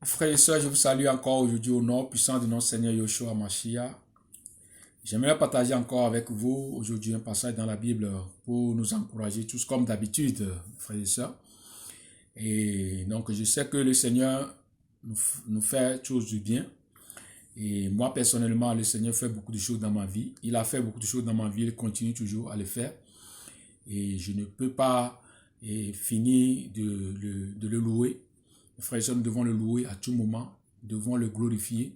Frères et sœurs, je vous salue encore aujourd'hui au nom puissant de notre Seigneur Yeshua Mashiach. J'aimerais partager encore avec vous aujourd'hui un passage dans la Bible pour nous encourager tous comme d'habitude, frères et sœurs. Et donc, je sais que le Seigneur nous fait chose du bien. Et moi, personnellement, le Seigneur fait beaucoup de choses dans ma vie. Il a fait beaucoup de choses dans ma vie, il continue toujours à le faire. Et je ne peux pas finir de le louer. Frères et sœurs, nous devons le louer à tout moment, nous devons le glorifier,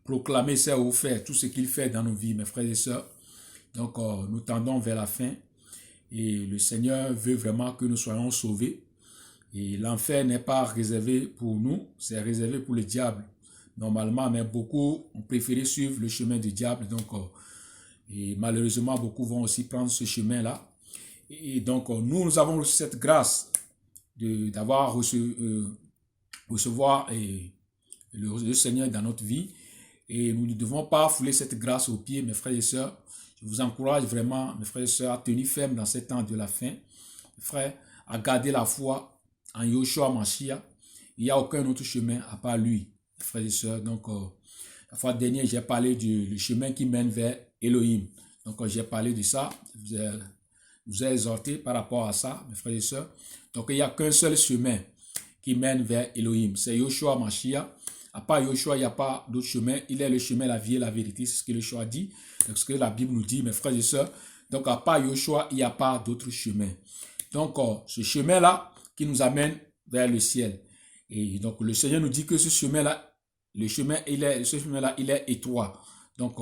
proclamer ses hauts faits, tout ce qu'il fait dans nos vies, mes frères et sœurs. Donc, nous tendons vers la fin et le Seigneur veut vraiment que nous soyons sauvés. Et l'enfer n'est pas réservé pour nous, c'est réservé pour le diable. Normalement, mais beaucoup ont préféré suivre le chemin du diable. Donc, et malheureusement, beaucoup vont aussi prendre ce chemin-là. Et donc, nous avons reçu cette grâce d'avoir recevoir le Seigneur dans notre vie. Et nous ne devons pas fouler cette grâce aux pieds, mes frères et sœurs. Je vous encourage vraiment, mes frères et sœurs, à tenir ferme dans ces temps de la fin. Mes frères, à garder la foi en Yeshua Mashiach. Il n'y a aucun autre chemin à part lui, mes frères et sœurs. Donc, la fois dernière, j'ai parlé du chemin qui mène vers Elohim. Donc, j'ai parlé de ça. Je vous ai exhorté par rapport à ça, mes frères et sœurs. Donc, il n'y a qu'un seul chemin qui mène vers Elohim. C'est Yeshua Mashiach. À part Yeshua, il n'y a pas d'autre chemin. Il est le chemin, la vie et la vérité. C'est ce que Yeshua dit. C'est ce que la Bible nous dit, mes frères et sœurs. Donc, à part Yeshua, il n'y a pas d'autre chemin. Donc, ce chemin-là qui nous amène vers le ciel. Et donc, le Seigneur nous dit que ce chemin-là, ce chemin-là, il est étroit. Donc,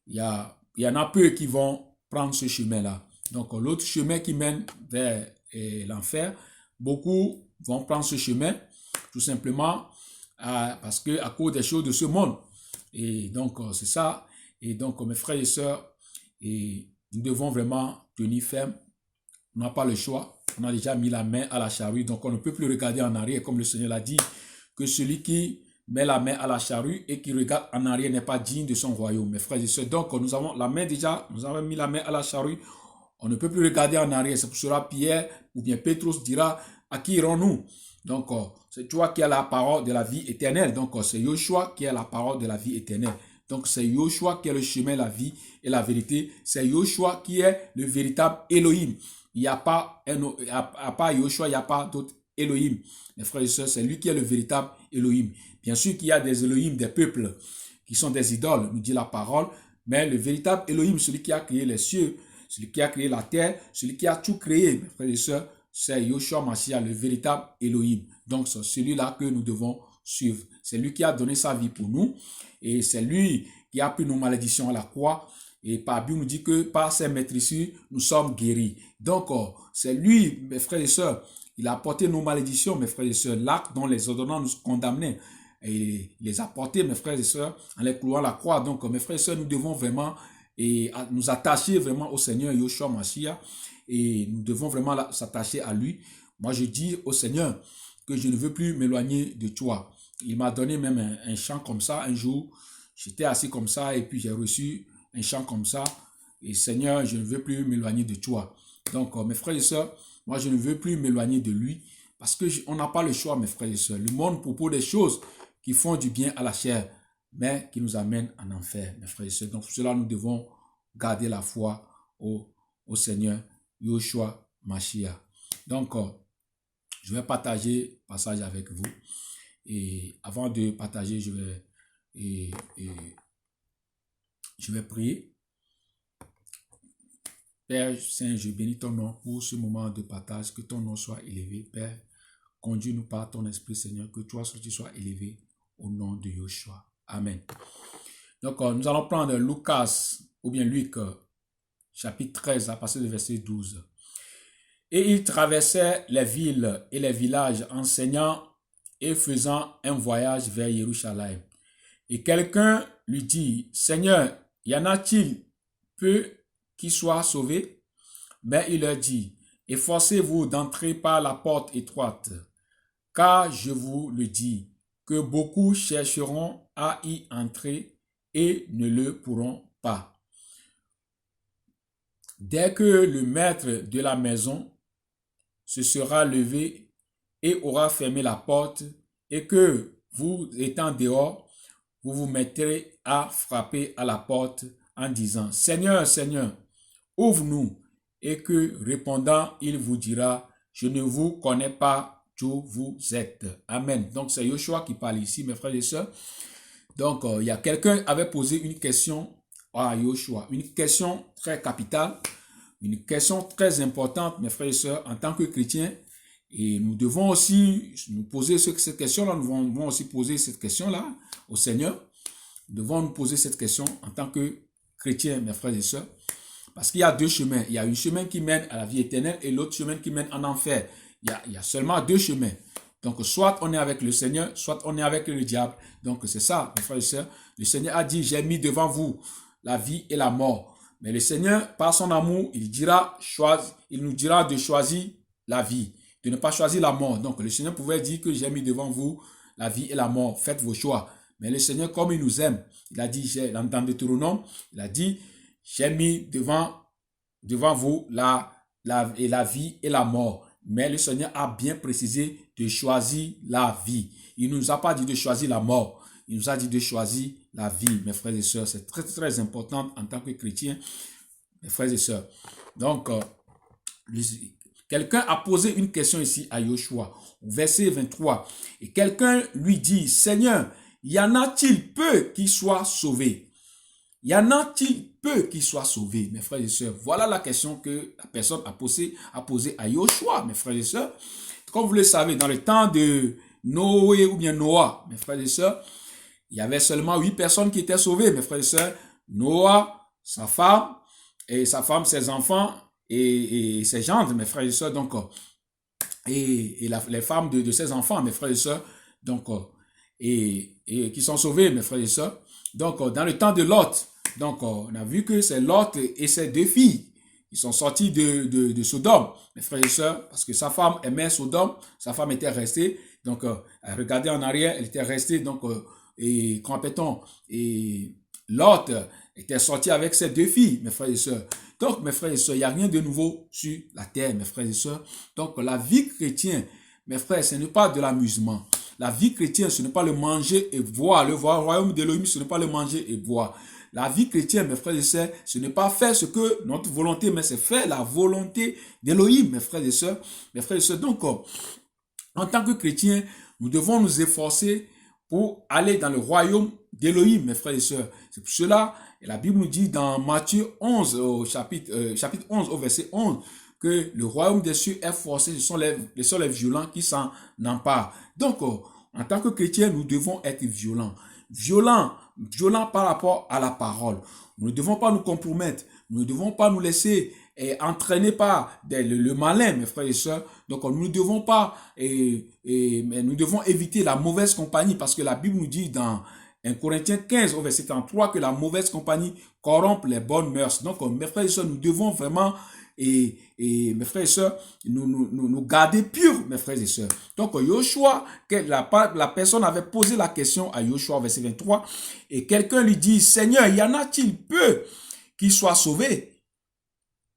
il y en a peu qui vont prendre ce chemin-là. Donc, l'autre chemin qui mène vers l'enfer, beaucoup vont prendre ce chemin, tout simplement parce que à cause des choses de ce monde. Et donc, c'est ça. Et donc, mes frères et sœurs, nous devons vraiment tenir ferme. On n'a pas le choix. On a déjà mis la main à la charrue, donc on ne peut plus regarder en arrière, comme le Seigneur l'a dit, que celui qui met la main à la charrue et qui regarde en arrière n'est pas digne de son royaume, mes frères et sœurs. Donc, nous avons la main déjà, nous avons mis la main à la charrue. On ne peut plus regarder en arrière. C'est pour cela Pierre ou bien Pétrus dira, à qui irons-nous? Donc, c'est toi qui as la parole de la vie éternelle. Donc, c'est Yeshua qui a la parole de la vie éternelle. Donc, c'est Yeshua qui est le chemin, la vie et la vérité. C'est Yeshua qui est le véritable Elohim. Il n'y a pas, à part Yeshua, il n'y a pas d'autre Elohim. Mes frères et sœurs, c'est lui qui est le véritable Elohim. Bien sûr qu'il y a des Elohim, des peuples qui sont des idoles, nous dit la parole. Mais le véritable Elohim, celui qui a créé les cieux, celui qui a créé la terre, celui qui a tout créé, mes frères et sœurs, c'est Yeshua Mashiach, le véritable Elohim. Donc, c'est celui-là que nous devons suivre. C'est lui qui a donné sa vie pour nous. Et c'est lui qui a pris nos malédictions à la croix. Et par Bible nous dit que par ses maîtrisures, nous sommes guéris. Donc, c'est lui, mes frères et sœurs, il a porté nos malédictions, mes frères et sœurs, l'acte dont les ordonnances nous condamnaient. Et il les a portés, mes frères et sœurs, en les clouant à la croix. Donc, mes frères et sœurs, nous devons vraiment nous attacher vraiment au Seigneur Yeshua Mashiach. Et nous devons vraiment s'attacher à lui. Moi, je dis au Seigneur que je ne veux plus m'éloigner de toi. Il m'a donné même un chant comme ça. Un jour, j'étais assis comme ça et puis j'ai reçu un chant comme ça. Et Seigneur, je ne veux plus m'éloigner de toi. Donc, mes frères et sœurs, moi, je ne veux plus m'éloigner de lui parce qu'on n'a pas le choix, mes frères et sœurs. Le monde propose des choses qui font du bien à la chair, mais qui nous amènent en enfer, mes frères et sœurs. Donc, pour cela, nous devons garder la foi au Seigneur Yeshua Mashiach. Donc, je vais partager le passage avec vous. Et avant de partager, je vais prier. Père Saint, je bénis ton nom pour ce moment de partage. Que ton nom soit élevé. Père, conduis-nous par ton esprit, Seigneur. Que toi, tu sois élevé au nom de Yeshua. Amen. Donc, nous allons prendre Lucas, ou bien Luc, chapitre 13, à partir du verset 12. Et il traversait les villes et les villages, enseignant et faisant un voyage vers Jérusalem. Et quelqu'un lui dit, Seigneur, y en a-t-il peu qui soient sauvés? Mais il leur dit, efforcez-vous d'entrer par la porte étroite, car je vous le dis, que beaucoup chercheront à y entrer et ne le pourront pas. Dès que le maître de la maison se sera levé et aura fermé la porte, et que vous étant dehors, vous vous mettrez à frapper à la porte en disant, Seigneur, Seigneur, ouvre-nous. Et que répondant, il vous dira, je ne vous connais pas, d'où vous êtes. Amen. Donc c'est Yoshua qui parle ici, mes frères et sœurs. Donc il y a quelqu'un qui avait posé une question à Yoshua, une question très capitale, une question très importante, mes frères et sœurs, en tant que chrétiens. Et nous devons aussi nous poser cette question-là, nous devons aussi poser cette question-là au Seigneur. Nous devons nous poser cette question en tant que chrétiens, mes frères et sœurs. Parce qu'il y a deux chemins. Il y a un chemin qui mène à la vie éternelle et l'autre chemin qui mène en enfer. Il y a seulement deux chemins. Donc, soit on est avec le Seigneur, soit on est avec le diable. Donc, c'est ça, mes frères et sœurs. Le Seigneur a dit, j'ai mis devant vous la vie et la mort. Mais le Seigneur, par son amour, il nous dira de choisir la vie, de ne pas choisir la mort. Donc, le Seigneur pouvait dire que j'ai mis devant vous la vie et la mort. Faites vos choix. Mais le Seigneur, comme il nous aime, il a dit, dans Deutéronome, il a dit, j'ai mis devant vous la vie et la mort. Mais le Seigneur a bien précisé de choisir la vie. Il ne nous a pas dit de choisir la mort. Il nous a dit de choisir la vie, mes frères et sœurs. C'est très, très important en tant que chrétien, mes frères et sœurs. Donc, quelqu'un a posé une question ici à Yoshua, au verset 23. Et quelqu'un lui dit, Seigneur, y en a-t-il peu qui soient sauvés? Y en a-t-il peu qui soient sauvés, mes frères et sœurs? Voilà la question que la personne a posée à Yoshua, mes frères et sœurs. Comme vous le savez, dans le temps de Noé ou bien Noah, mes frères et sœurs, il y avait seulement 8 personnes qui étaient sauvées, mes frères et sœurs. Noah, sa femme, ses enfants et ses gendres, mes frères et sœurs. Donc, les femmes de ses enfants, mes frères et sœurs. Donc, et qui sont sauvés, mes frères et sœurs. Donc, dans le temps de Lot, donc, on a vu que c'est Lot et ses 2 filles. Ils sont sortis de Sodome, mes frères et sœurs, parce que sa femme aimait Sodome. Sa femme était restée. Donc, elle regardait en arrière, elle était restée. Donc, et Lot était sorti avec ses 2 filles, mes frères et sœurs. Donc, mes frères et sœurs, il n'y a rien de nouveau sur la terre, mes frères et sœurs. Donc, la vie chrétienne, mes frères, ce n'est pas de l'amusement. La vie chrétienne, ce n'est pas le manger et boire. Le royaume d'Élohim, ce n'est pas le manger et boire. La vie chrétienne, mes frères et sœurs, ce n'est pas faire ce que notre volonté, mais c'est faire la volonté d'Élohim, mes frères et sœurs. Mes frères et sœurs, donc, en tant que chrétiens, nous devons nous efforcer pour aller dans le royaume d'Élohim, mes frères et sœurs. C'est pour cela, et la Bible nous dit dans Matthieu 11, au chapitre 11, au verset 11, que le royaume des cieux est forcé, ce sont les violents qui s'en emparent. Donc, en tant que chrétiens, nous devons être violents. Violents par rapport à la parole. Nous ne devons pas nous compromettre. Nous ne devons pas nous laisser entraîner par le malin, mes frères et sœurs. Donc, nous ne devons pas, nous devons éviter la mauvaise compagnie parce que la Bible nous dit dans 1 Corinthiens 15 au verset 33 que la mauvaise compagnie corrompt les bonnes mœurs. Donc, mes frères et sœurs, nous devons vraiment mes frères et sœurs, nous garder purs, mes frères et sœurs. Donc, Yoshua, la personne avait posé la question à Yoshua, verset 23, et quelqu'un lui dit, Seigneur, y en a-t-il peu qui soient sauvés?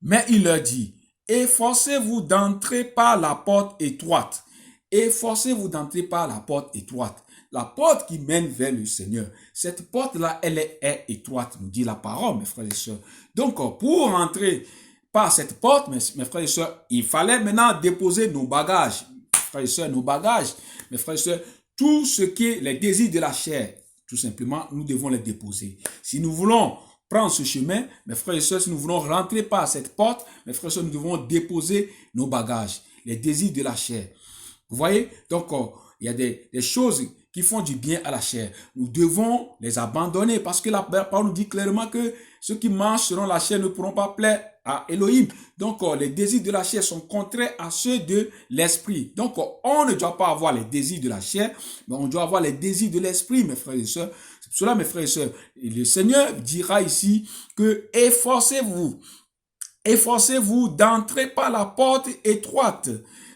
Mais il leur dit, efforcez-vous d'entrer par la porte étroite. Efforcez-vous d'entrer par la porte étroite. La porte qui mène vers le Seigneur. Cette porte-là, elle est étroite, nous dit la parole, mes frères et sœurs. Donc, pour entrer par cette porte, mes frères et sœurs, il fallait maintenant déposer nos bagages. Mes frères et sœurs, nos bagages. Mes frères et sœurs, tout ce qui est les désirs de la chair, tout simplement, nous devons les déposer. Si nous voulons prendre ce chemin, mes frères et sœurs, si nous voulons rentrer par cette porte, mes frères et sœurs, nous devons déposer nos bagages, les désirs de la chair. Vous voyez? Donc, il y a des choses qui font du bien à la chair. Nous devons les abandonner parce que la parole nous dit clairement que ceux qui marchent selon la chair ne pourront pas plaire à Elohim. Donc, les désirs de la chair sont contraires à ceux de l'esprit. Donc, on ne doit pas avoir les désirs de la chair, mais on doit avoir les désirs de l'esprit, mes frères et sœurs. C'est pour cela, mes frères et sœurs, le Seigneur dira ici que efforcez-vous d'entrer par la porte étroite.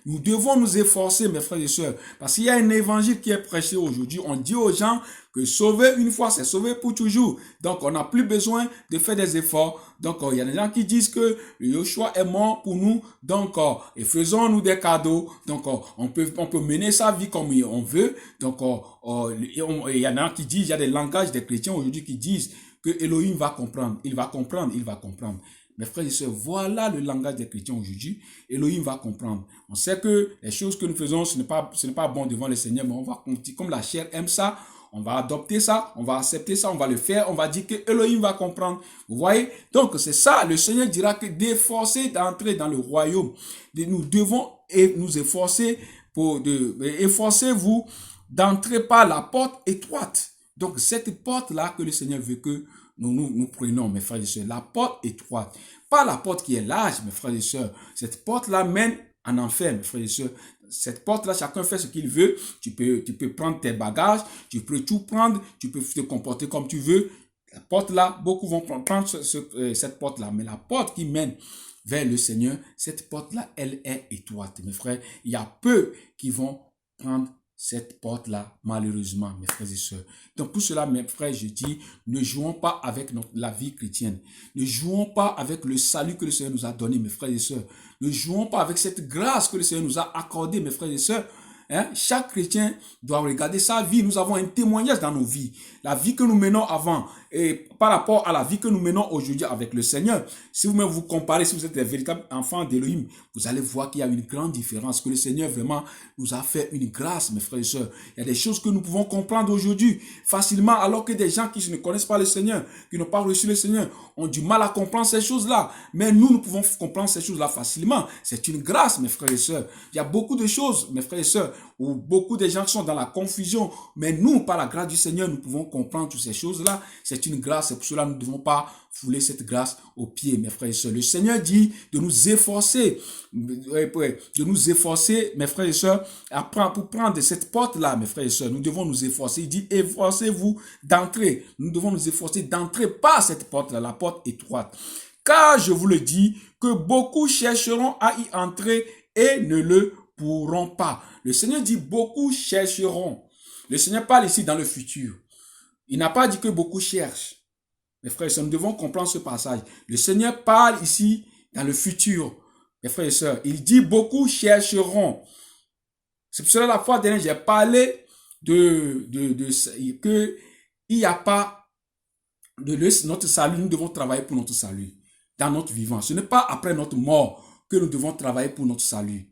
Nous devons nous efforcer, mes frères et sœurs, parce qu'il y a un évangile qui est prêché aujourd'hui. On dit aux gens que sauver une fois, c'est sauver pour toujours. Donc, on n'a plus besoin de faire des efforts. Donc, il y a des gens qui disent que Yoshua est mort pour nous. Donc, et faisons-nous des cadeaux. Donc, on peut mener sa vie comme on veut. Donc, il y en a qui disent, il y a des langages des chrétiens aujourd'hui qui disent que Elohim va comprendre. Il va comprendre, il va comprendre. Mes frères et sœurs, voilà le langage des chrétiens aujourd'hui. Elohim va comprendre. On sait que les choses que nous faisons, ce n'est pas bon devant le Seigneur, mais on va, comme la chair aime ça, on va adopter ça, on va accepter ça, on va le faire, on va dire que Elohim va comprendre. Vous voyez? Donc, c'est ça, le Seigneur dira que d'efforcer d'entrer dans le royaume. Nous devons nous efforcer efforcez-vous d'entrer par la porte étroite. Donc, cette porte-là que le Seigneur veut que nous prenons, mes frères et sœurs, la porte étroite. Pas la porte qui est large, mes frères et sœurs. Cette porte-là mène en enfer, mes frères et sœurs. Cette porte-là, chacun fait ce qu'il veut. Tu peux prendre tes bagages, tu peux tout prendre, tu peux te comporter comme tu veux. La porte-là, beaucoup vont prendre cette porte-là. Mais la porte qui mène vers le Seigneur, cette porte-là, elle est étroite, mes frères. Il y a peu qui vont prendre cette porte-là, malheureusement, mes frères et sœurs. Donc, pour cela, mes frères, je dis, ne jouons pas avec la vie chrétienne. Ne jouons pas avec le salut que le Seigneur nous a donné, mes frères et sœurs. Ne jouons pas avec cette grâce que le Seigneur nous a accordée, mes frères et sœurs. Chaque chrétien doit regarder sa vie. Nous avons un témoignage dans nos vies. La vie que nous menons avant et par rapport à la vie que nous menons aujourd'hui avec le Seigneur. Si vous-même vous comparez, si vous êtes des véritables enfants d'Elohim, vous allez voir qu'il y a une grande différence, que le Seigneur vraiment nous a fait une grâce, mes frères et sœurs. Il y a des choses que nous pouvons comprendre aujourd'hui facilement, alors que des gens qui ne connaissent pas le Seigneur, qui n'ont pas reçu le Seigneur, ont du mal à comprendre ces choses-là. Mais nous pouvons comprendre ces choses-là facilement. C'est une grâce, mes frères et sœurs. Il y a beaucoup de choses, mes frères et sœurs, où beaucoup de gens sont dans la confusion. Mais nous, par la grâce du Seigneur, nous pouvons comprendre toutes ces choses-là. C'est une grâce, c'est pour cela que nous ne devons pas fouler cette grâce aux pieds, mes frères et sœurs. Le Seigneur dit de nous efforcer, mes frères et sœurs, pour prendre cette porte-là, mes frères et sœurs. Nous devons nous efforcer. Il dit, efforcez-vous d'entrer. Nous devons nous efforcer d'entrer par cette porte-là, la porte étroite. Car je vous le dis, que beaucoup chercheront à y entrer et ne le pourront pas. Le Seigneur dit, beaucoup chercheront. Le Seigneur parle ici dans le futur. Il n'a pas dit que beaucoup cherchent. Mes frères et sœurs, nous devons comprendre ce passage. Le Seigneur parle ici dans le futur. Mes frères et sœurs, il dit beaucoup chercheront. C'est pour cela la fois dernière, j'ai parlé que il n'y a pas notre salut. Nous devons travailler pour notre salut dans notre vivant. Ce n'est pas après notre mort que nous devons travailler pour notre salut.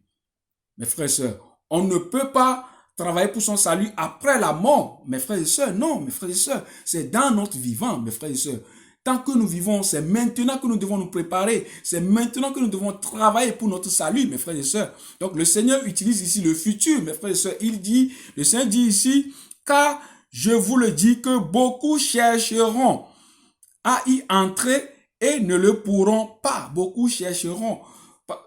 Mes frères et sœurs, on ne peut pas travailler pour son salut après la mort, mes frères et sœurs. Non, mes frères et sœurs, c'est dans notre vivant, mes frères et sœurs. Tant que nous vivons, c'est maintenant que nous devons nous préparer. C'est maintenant que nous devons travailler pour notre salut, mes frères et sœurs. Donc, le Seigneur utilise ici le futur, mes frères et sœurs. Le Seigneur dit ici, car je vous le dis que beaucoup chercheront à y entrer et ne le pourront pas. Beaucoup chercheront.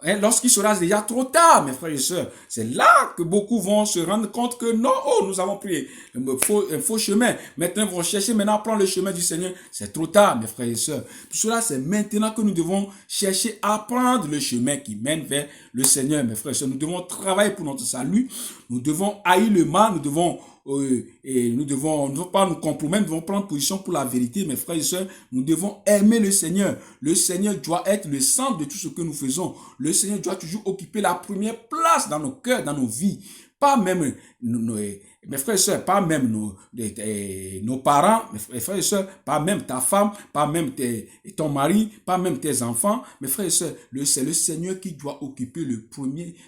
Lorsqu'il sera déjà trop tard, mes frères et sœurs, c'est là que beaucoup vont se rendre compte que non, nous avons pris un faux chemin. Maintenant, ils vont chercher, maintenant, prendre le chemin du Seigneur. C'est trop tard, mes frères et sœurs. Pour cela, c'est maintenant que nous devons chercher à prendre le chemin qui mène vers le Seigneur, mes frères et sœurs. Nous devons travailler pour notre salut. Nous devons haïr le mal. Nous devons pas nous compromettre, nous devons prendre position pour la vérité, mes frères et sœurs. Nous devons aimer le Seigneur. Le Seigneur doit être le centre de tout ce que nous faisons. Le Seigneur doit toujours occuper la première place dans nos cœurs, dans nos vies. Pas même mes frères et sœurs, pas même nos parents, mes frères et sœurs, pas même ta femme, pas même ton mari, pas même tes enfants. Mes frères et sœurs, c'est le Seigneur qui doit occuper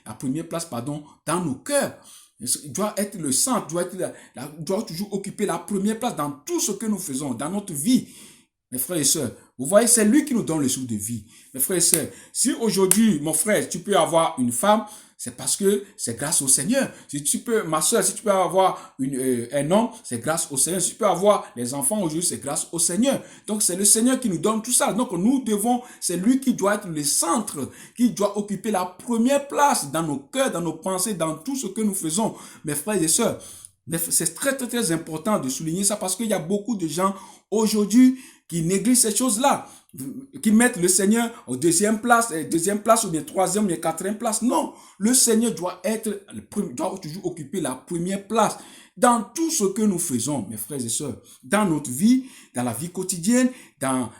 la première place, dans nos cœurs. Il doit être le centre, doit toujours occuper la première place dans tout ce que nous faisons, dans notre vie. Mes frères et sœurs, vous voyez, c'est lui qui nous donne le souffle de vie. Mes frères et sœurs, si aujourd'hui, mon frère, tu peux avoir une femme, c'est parce que c'est grâce au Seigneur. Ma soeur, si tu peux avoir un homme, c'est grâce au Seigneur. Si tu peux avoir les enfants aujourd'hui, c'est grâce au Seigneur. Donc, c'est le Seigneur qui nous donne tout ça. Donc, c'est lui qui doit être le centre, qui doit occuper la première place dans nos cœurs, dans nos pensées, dans tout ce que nous faisons. Mes frères et sœurs, c'est très, très, très important de souligner ça parce qu'il y a beaucoup de gens aujourd'hui qui négligent ces choses-là. qui mettent le Seigneur au deuxième place ou bien troisième ou bien quatrième place. Non, le Seigneur doit toujours occuper la première place dans tout ce que nous faisons, mes frères et sœurs, dans notre vie, dans la vie quotidienne, dans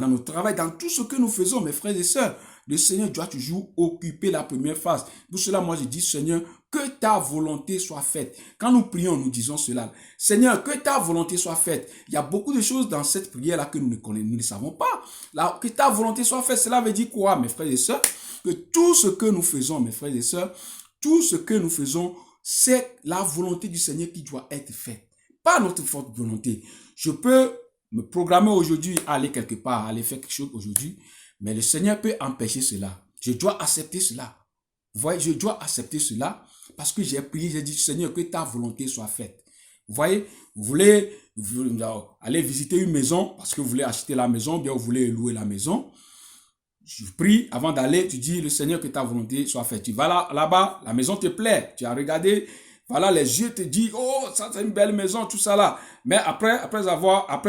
notre travail, dans tout ce que nous faisons, mes frères et sœurs. Le Seigneur doit toujours occuper la première place. Pour cela, moi, je dis, Seigneur, que ta volonté soit faite. Quand nous prions, nous disons cela. Seigneur, que ta volonté soit faite. Il y a beaucoup de choses dans cette prière-là que nous ne savons pas. Là, que ta volonté soit faite, cela veut dire quoi, mes frères et sœurs? Que tout ce que nous faisons, mes frères et sœurs, tout ce que nous faisons, c'est la volonté du Seigneur qui doit être faite. Pas notre forte volonté. Je peux me programmer aujourd'hui à aller quelque part, à aller faire quelque chose aujourd'hui, mais le Seigneur peut empêcher cela. Je dois accepter cela. Vous voyez, je dois accepter cela parce que j'ai prié, j'ai dit, Seigneur, que ta volonté soit faite. Vous voyez, vous voulez aller visiter une maison parce que vous voulez acheter la maison, bien vous voulez louer la maison. Je prie avant d'aller, tu dis, le Seigneur, que ta volonté soit faite. Tu vas là-bas, la maison te plaît, tu as regardé, voilà, les yeux te disent, oh, ça c'est une belle maison, tout ça là. Mais après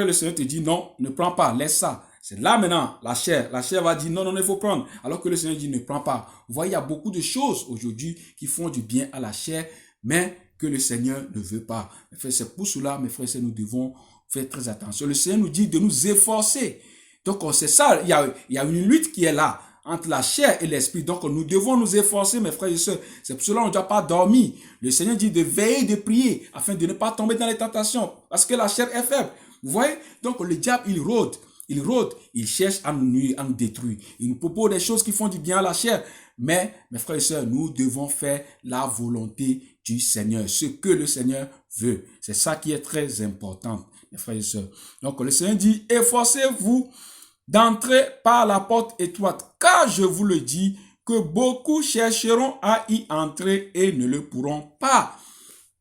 le Seigneur te dit, non, ne prends pas, laisse ça. C'est là maintenant, la chair va dire, non, il faut prendre. Alors que le Seigneur dit, ne prends pas. Vous voyez, il y a beaucoup de choses aujourd'hui qui font du bien à la chair, mais que le Seigneur ne veut pas. C'est pour cela, mes frères et sœurs, nous devons faire très attention. Le Seigneur nous dit de nous efforcer. Donc, c'est ça, il y a une lutte qui est là entre la chair et l'esprit. Donc, nous devons nous efforcer, mes frères et sœurs. C'est pour cela qu'on ne doit pas dormir. Le Seigneur dit de veiller, de prier, afin de ne pas tomber dans les tentations, parce que la chair est faible. Vous voyez? Donc, le diable, il rôde, il cherche à nous nuire, à nous détruire. Il nous propose des choses qui font du bien à la chair. Mais, mes frères et sœurs, nous devons faire la volonté du Seigneur, ce que le Seigneur veut. C'est ça qui est très important, mes frères et sœurs. Donc, le Seigneur dit, efforcez-vous d'entrer par la porte étroite, car je vous le dis, que beaucoup chercheront à y entrer et ne le pourront pas.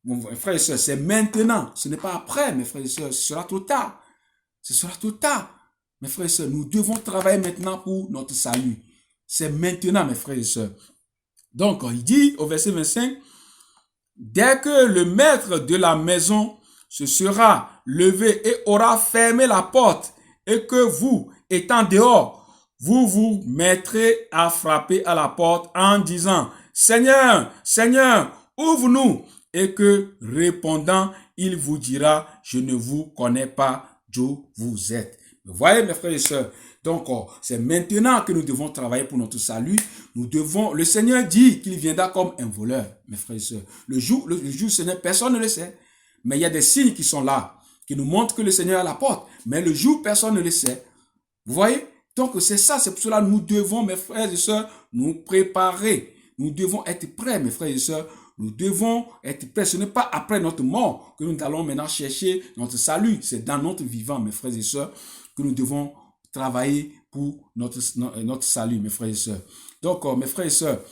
Mes frères et sœurs, c'est maintenant, ce n'est pas après, mes frères et sœurs, ce sera trop tard. Ce sera trop tard. Mes frères et sœurs, nous devons travailler maintenant pour notre salut. C'est maintenant, mes frères et sœurs. Donc, il dit au verset 25, dès que le maître de la maison se sera levé et aura fermé la porte, et que vous, étant dehors, vous vous mettrez à frapper à la porte en disant, Seigneur, Seigneur, ouvre-nous, et que répondant, il vous dira, je ne vous connais pas, d'où vous êtes. Vous voyez, mes frères et sœurs, donc c'est maintenant que nous devons travailler pour notre salut. Le Seigneur dit qu'il viendra comme un voleur, mes frères et sœurs. Le jour du Seigneur, personne ne le sait. Mais il y a des signes qui sont là, qui nous montrent que le Seigneur est à la porte. Mais le jour, personne ne le sait. Vous voyez? Donc c'est ça, c'est pour cela que nous devons, mes frères et sœurs, nous préparer. Nous devons être prêts, mes frères et sœurs. Nous devons être prêts. Ce n'est pas après notre mort que nous allons maintenant chercher notre salut. C'est dans notre vivant, mes frères et sœurs, que nous devons travailler pour notre salut, mes frères et sœurs. Donc, mes frères et sœurs,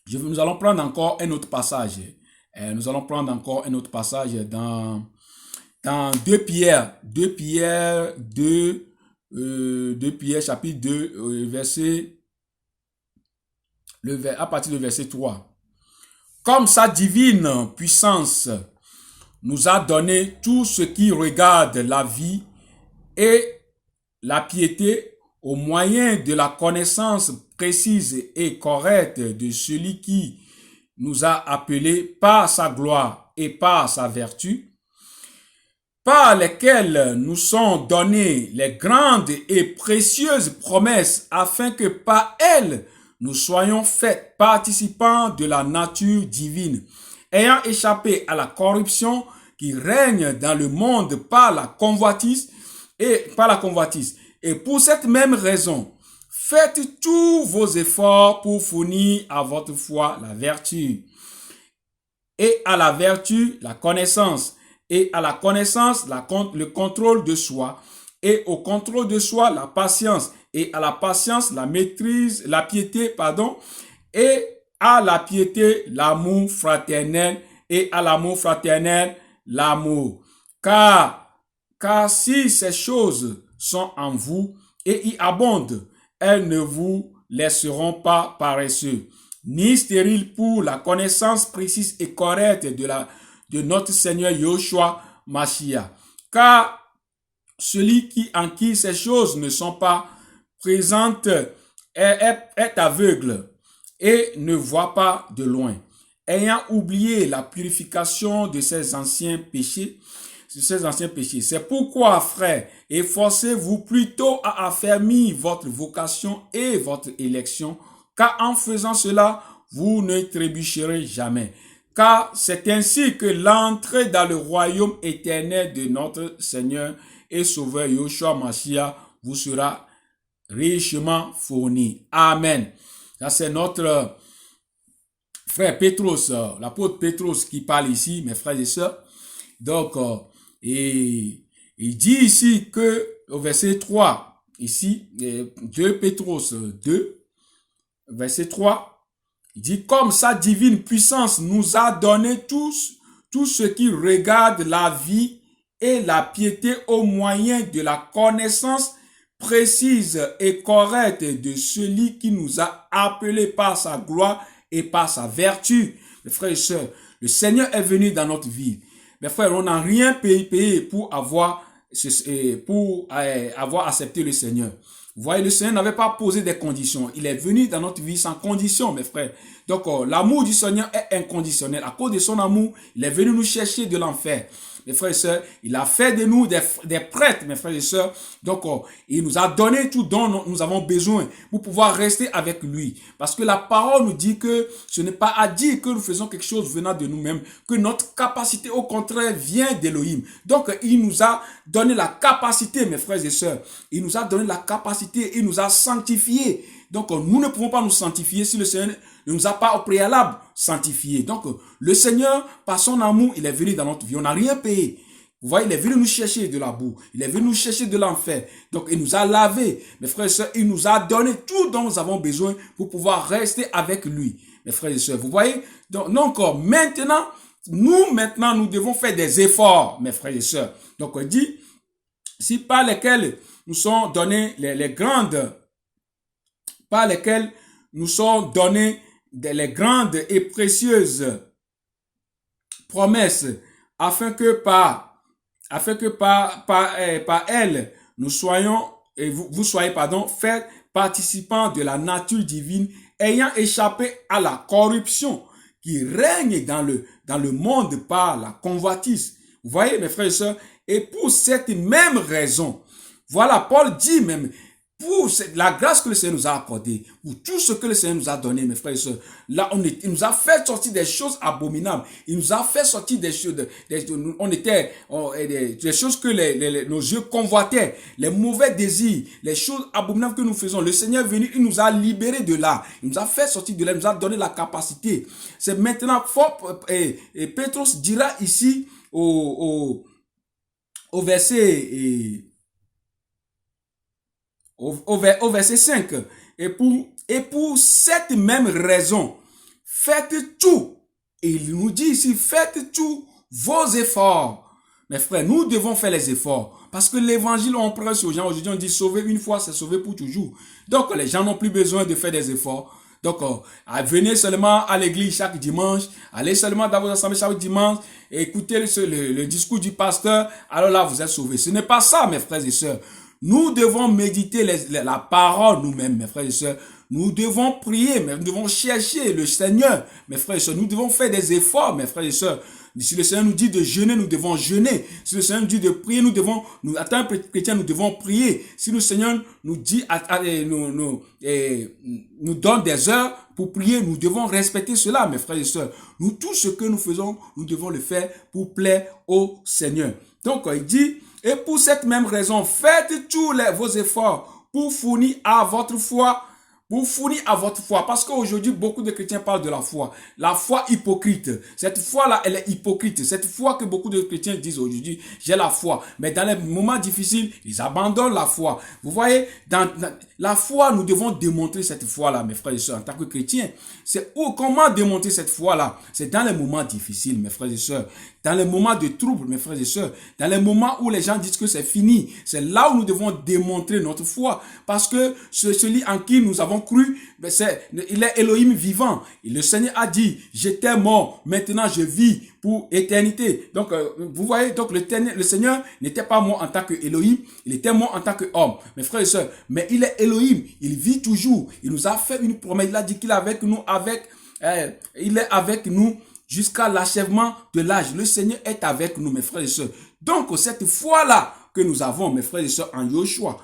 nous allons prendre encore un autre passage. Nous allons prendre encore un autre passage dans 2 Pierre, chapitre 2, à partir du verset 3. Comme sa divine puissance nous a donné tout ce qui regarde la vie et la piété au moyen de la connaissance précise et correcte de celui qui nous a appelés par sa gloire et par sa vertu, par lesquelles nous sont données les grandes et précieuses promesses, afin que par elles nous soyons faits participants de la nature divine, ayant échappé à la corruption qui règne dans le monde par la convoitise. Et pour cette même raison, faites tous vos efforts pour fournir à votre foi la vertu, et à la vertu la connaissance, et à la connaissance le contrôle de soi, et au contrôle de soi la patience, et à la patience la maîtrise, la piété, et à la piété l'amour fraternel, et à l'amour fraternel l'amour. Car si ces choses sont en vous et y abondent, elles ne vous laisseront pas paresseux, ni stériles pour la connaissance précise et correcte de notre Seigneur Yahushua Mashiach. Car celui en qui ces choses ne sont pas présente est aveugle et ne voit pas de loin, ayant oublié la purification de ses anciens péchés. C'est pourquoi, frères, efforcez-vous plutôt à affermir votre vocation et votre élection, car en faisant cela, vous ne trébucherez jamais. Car c'est ainsi que l'entrée dans le royaume éternel de notre Seigneur et Sauveur Yeshua Mashiach vous sera richement fournie. Amen. Ça, c'est notre frère Pétros, l'apôtre Pétros qui parle ici, mes frères et sœurs. Donc, et il dit ici que, au verset 3, ici, 2 Pétros 2, verset 3, il dit, comme sa divine puissance nous a donné tout ce qui regarde la vie et la piété au moyen de la connaissance précise et correcte de celui qui nous a appelés par sa gloire et par sa vertu. Mes frères et sœurs, le Seigneur est venu dans notre vie. Mes frères, on n'a rien payé pour avoir accepté le Seigneur. Vous voyez, le Seigneur n'avait pas posé des conditions. Il est venu dans notre vie sans condition, mes frères. Donc, l'amour du Seigneur est inconditionnel. À cause de son amour, il est venu nous chercher de l'enfer. Mes frères et sœurs, il a fait de nous des prêtres, mes frères et sœurs. Donc, il nous a donné tout dont nous avons besoin pour pouvoir rester avec lui. Parce que la parole nous dit que ce n'est pas à dire que nous faisons quelque chose venant de nous-mêmes, que notre capacité, au contraire, vient d'Élohim. Donc, il nous a donné la capacité, mes frères et sœurs. Il nous a donné la capacité, il nous a sanctifiés. Donc, nous ne pouvons pas nous sanctifier si le Seigneur ne nous a pas au préalable sanctifiés. Donc, le Seigneur, par son amour, il est venu dans notre vie. On n'a rien payé. Vous voyez, il est venu nous chercher de la boue. Il est venu nous chercher de l'enfer. Donc, il nous a lavé. Mes frères et sœurs, il nous a donné tout dont nous avons besoin pour pouvoir rester avec lui. Mes frères et sœurs, vous voyez? Donc, maintenant, nous devons faire des efforts, mes frères et sœurs. Donc, on dit, si par lesquels nous sont donnés par lesquelles nous sont données les grandes et précieuses promesses, afin que par elles, nous soyons, et vous soyez, faits participants de la nature divine, ayant échappé à la corruption qui règne dans le monde par la convoitise. Vous voyez, mes frères et sœurs, et pour cette même raison, voilà, Paul dit même, pour la grâce que le Seigneur nous a accordée, pour tout ce que le Seigneur nous a donné, mes frères et sœurs, là, il nous a fait sortir des choses abominables. Il nous a fait sortir des choses, des choses que nos yeux convoitaient, les mauvais désirs, les choses abominables que nous faisons. Le Seigneur est venu, il nous a libérés de là. Il nous a fait sortir de là, il nous a donné la capacité. C'est maintenant fort, et Pétros dira ici, au verset, au verset 5, et pour cette même raison, faites tout, et il nous dit ici, faites tous vos efforts. Mes frères, nous devons faire les efforts, parce que l'évangile, on prêche aux gens, aujourd'hui on dit sauver une fois, c'est sauver pour toujours. Donc les gens n'ont plus besoin de faire des efforts. Donc, venez seulement à l'église chaque dimanche, allez seulement dans vos assemblées chaque dimanche, et écoutez le discours du pasteur, alors là vous êtes sauvés. Ce n'est pas ça, mes frères et sœurs. Nous devons méditer la parole nous-mêmes, mes frères et sœurs. Nous devons prier, mais nous devons chercher le Seigneur, mes frères et sœurs. Nous devons faire des efforts, mes frères et sœurs. Si le Seigneur nous dit de jeûner, nous devons jeûner. Si le Seigneur nous dit de prier, en tant que chrétien, nous devons prier. Si le Seigneur nous dit, nous donne des heures pour prier, nous devons respecter cela, mes frères et sœurs. Nous, tout ce que nous faisons, nous devons le faire pour plaire au Seigneur. Donc, il dit, et pour cette même raison, faites tous vos efforts pour fournir à votre foi, parce qu'aujourd'hui, beaucoup de chrétiens parlent de la foi hypocrite. Cette foi-là, elle est hypocrite. Cette foi que beaucoup de chrétiens disent aujourd'hui, j'ai la foi. Mais dans les moments difficiles, ils abandonnent la foi. Vous voyez, dans la foi, nous devons démontrer cette foi-là, mes frères et sœurs, en tant que chrétiens. Comment démontrer cette foi-là? C'est dans les moments difficiles, mes frères et sœurs. Dans les moments de trouble, mes frères et sœurs. Dans les moments où les gens disent que c'est fini. C'est là où nous devons démontrer notre foi. Parce que celui en qui nous avons cru, ben il est Elohim vivant. Et le Seigneur a dit, j'étais mort, maintenant je vis pour éternité. Donc, vous voyez, donc le Seigneur n'était pas mort en tant que Elohim, il était mort en tant qu'homme. Mes frères et sœurs, mais il est Elohim, il vit toujours. Il nous a fait une promesse, il a dit qu'il est avec nous, il est avec nous jusqu'à l'achèvement de l'âge. Le Seigneur est avec nous, mes frères et sœurs. Donc, cette foi-là que nous avons, mes frères et sœurs, en Yoshua,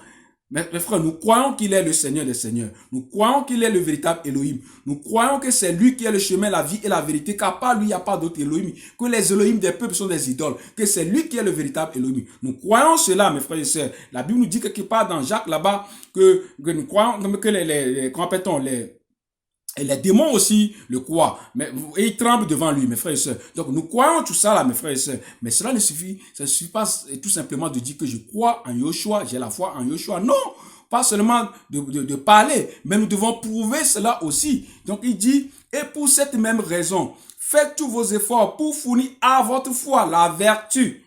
mes frères, nous croyons qu'il est le Seigneur des Seigneurs. Nous croyons qu'il est le véritable Elohim. Nous croyons que c'est lui qui est le chemin, la vie et la vérité, car par lui, il n'y a pas d'autre Elohim. Que les Elohim des peuples sont des idoles. Que c'est lui qui est le véritable Elohim. Nous croyons cela, mes frères et sœurs. La Bible nous dit quelque part dans Jacques, là-bas, que nous croyons que les démons aussi le croient, et ils tremblent devant lui, mes frères et sœurs. Donc nous croyons tout ça là, mes frères et sœurs. Mais cela ne suffit, ça ne suffit pas tout simplement de dire que je crois en Yoshua, j'ai la foi en Yoshua. Non, pas seulement de parler, mais nous devons prouver cela aussi. Donc il dit, et pour cette même raison, faites tous vos efforts pour fournir à votre foi la vertu.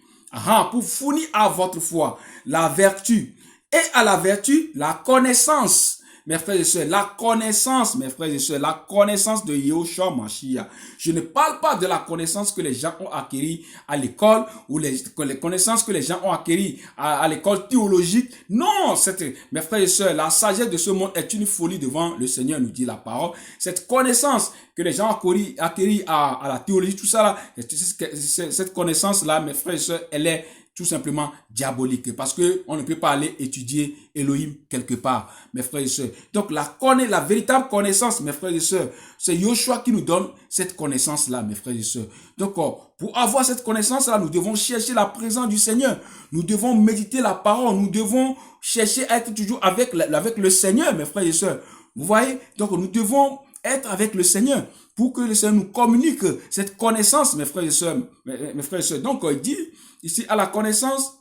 Pour fournir à votre foi la vertu. Et à la vertu, la connaissance. Mes frères et sœurs, la connaissance, mes frères et sœurs, la connaissance de Yahushua Mashiach. Je ne parle pas de la connaissance que les gens ont acquis à l'école ou les connaissances que les gens ont acquis à l'école théologique. Non, mes frères et sœurs, la sagesse de ce monde est une folie devant le Seigneur, nous dit la parole. Cette connaissance que les gens ont acquis à la théologie, tout ça là, cette connaissance-là, mes frères et sœurs, elle est tout simplement diabolique, parce que on ne peut pas aller étudier Elohim quelque part, mes frères et sœurs. Donc la véritable connaissance, mes frères et sœurs, c'est Yoshua qui nous donne cette connaissance-là, mes frères et sœurs. Donc pour avoir cette connaissance-là, nous devons chercher la présence du Seigneur. Nous devons méditer la parole. Nous devons chercher à être toujours avec le Seigneur, mes frères et sœurs. Vous voyez? Donc nous devons être avec le Seigneur pour que le Seigneur nous communique cette connaissance, mes frères et sœurs. Mes frères et sœurs. Donc il dit ici à la connaissance,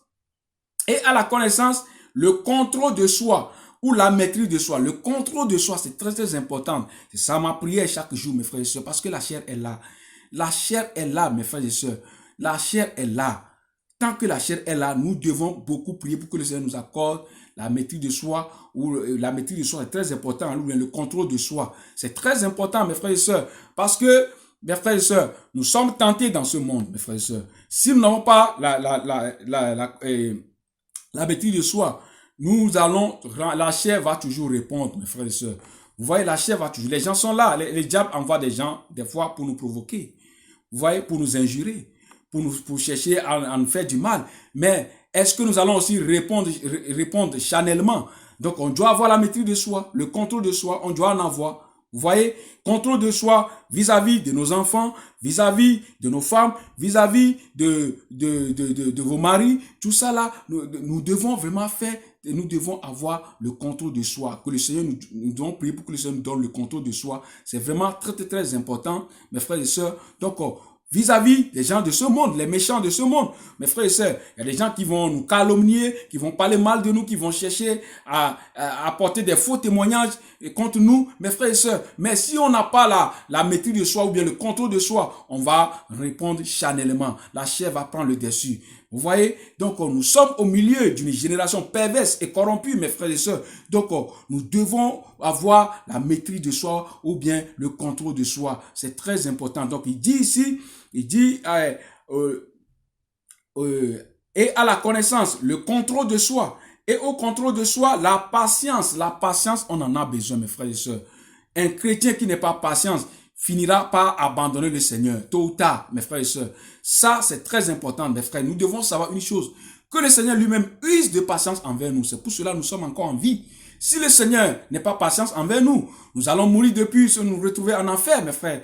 le contrôle de soi ou la maîtrise de soi. Le contrôle de soi, c'est très très important. C'est ça ma prière chaque jour, mes frères et sœurs, parce que la chair est là. La chair est là, mes frères et sœurs. La chair est là. Tant que la chair est là, nous devons beaucoup prier pour que le Seigneur nous accorde la maîtrise de soi, ou la maîtrise de soi est très important, le contrôle de soi. C'est très important, mes frères et sœurs, parce que, mes frères et sœurs, nous sommes tentés dans ce monde, mes frères et sœurs. Si nous n'avons pas la maîtrise de soi, la chair va toujours répondre, mes frères et sœurs. Vous voyez, la chair va toujours, les gens sont là, les diables envoient des gens, des fois, pour nous provoquer. Vous voyez, pour nous injurer, pour chercher à nous faire du mal. Mais est-ce que nous allons aussi répondre charnellement? Donc, on doit avoir la maîtrise de soi, le contrôle de soi, on doit en avoir. Vous voyez, contrôle de soi vis-à-vis de nos enfants, vis-à-vis de nos femmes, vis-à-vis de vos maris, tout ça là, nous devons vraiment nous devons avoir le contrôle de soi, que le Seigneur nous devons prier pour que le Seigneur nous donne le contrôle de soi. C'est vraiment très très très important, mes frères et sœurs. Donc, vis-à-vis des gens de ce monde, les méchants de ce monde. Mes frères et sœurs, il y a des gens qui vont nous calomnier, qui vont parler mal de nous, qui vont chercher à apporter des faux témoignages contre nous, mes frères et sœurs. Mais si on n'a pas la maîtrise de soi ou bien le contrôle de soi, on va répondre charnellement. La chair va prendre le dessus. Vous voyez? Donc, nous sommes au milieu d'une génération perverse et corrompue, mes frères et sœurs. Donc, nous devons avoir la maîtrise de soi ou bien le contrôle de soi. C'est très important. Donc, il dit ici, et à la connaissance, le contrôle de soi. Et au contrôle de soi, la patience. La patience, on en a besoin, mes frères et sœurs. Un chrétien qui n'est pas patient finira par abandonner le Seigneur, tôt ou tard, mes frères et sœurs. Ça, c'est très important, mes frères. Nous devons savoir une chose, que le Seigneur lui-même use de patience envers nous. C'est pour cela que nous sommes encore en vie. Si le Seigneur n'est pas patient envers nous, nous allons mourir depuis nous retrouver en enfer, mes frères.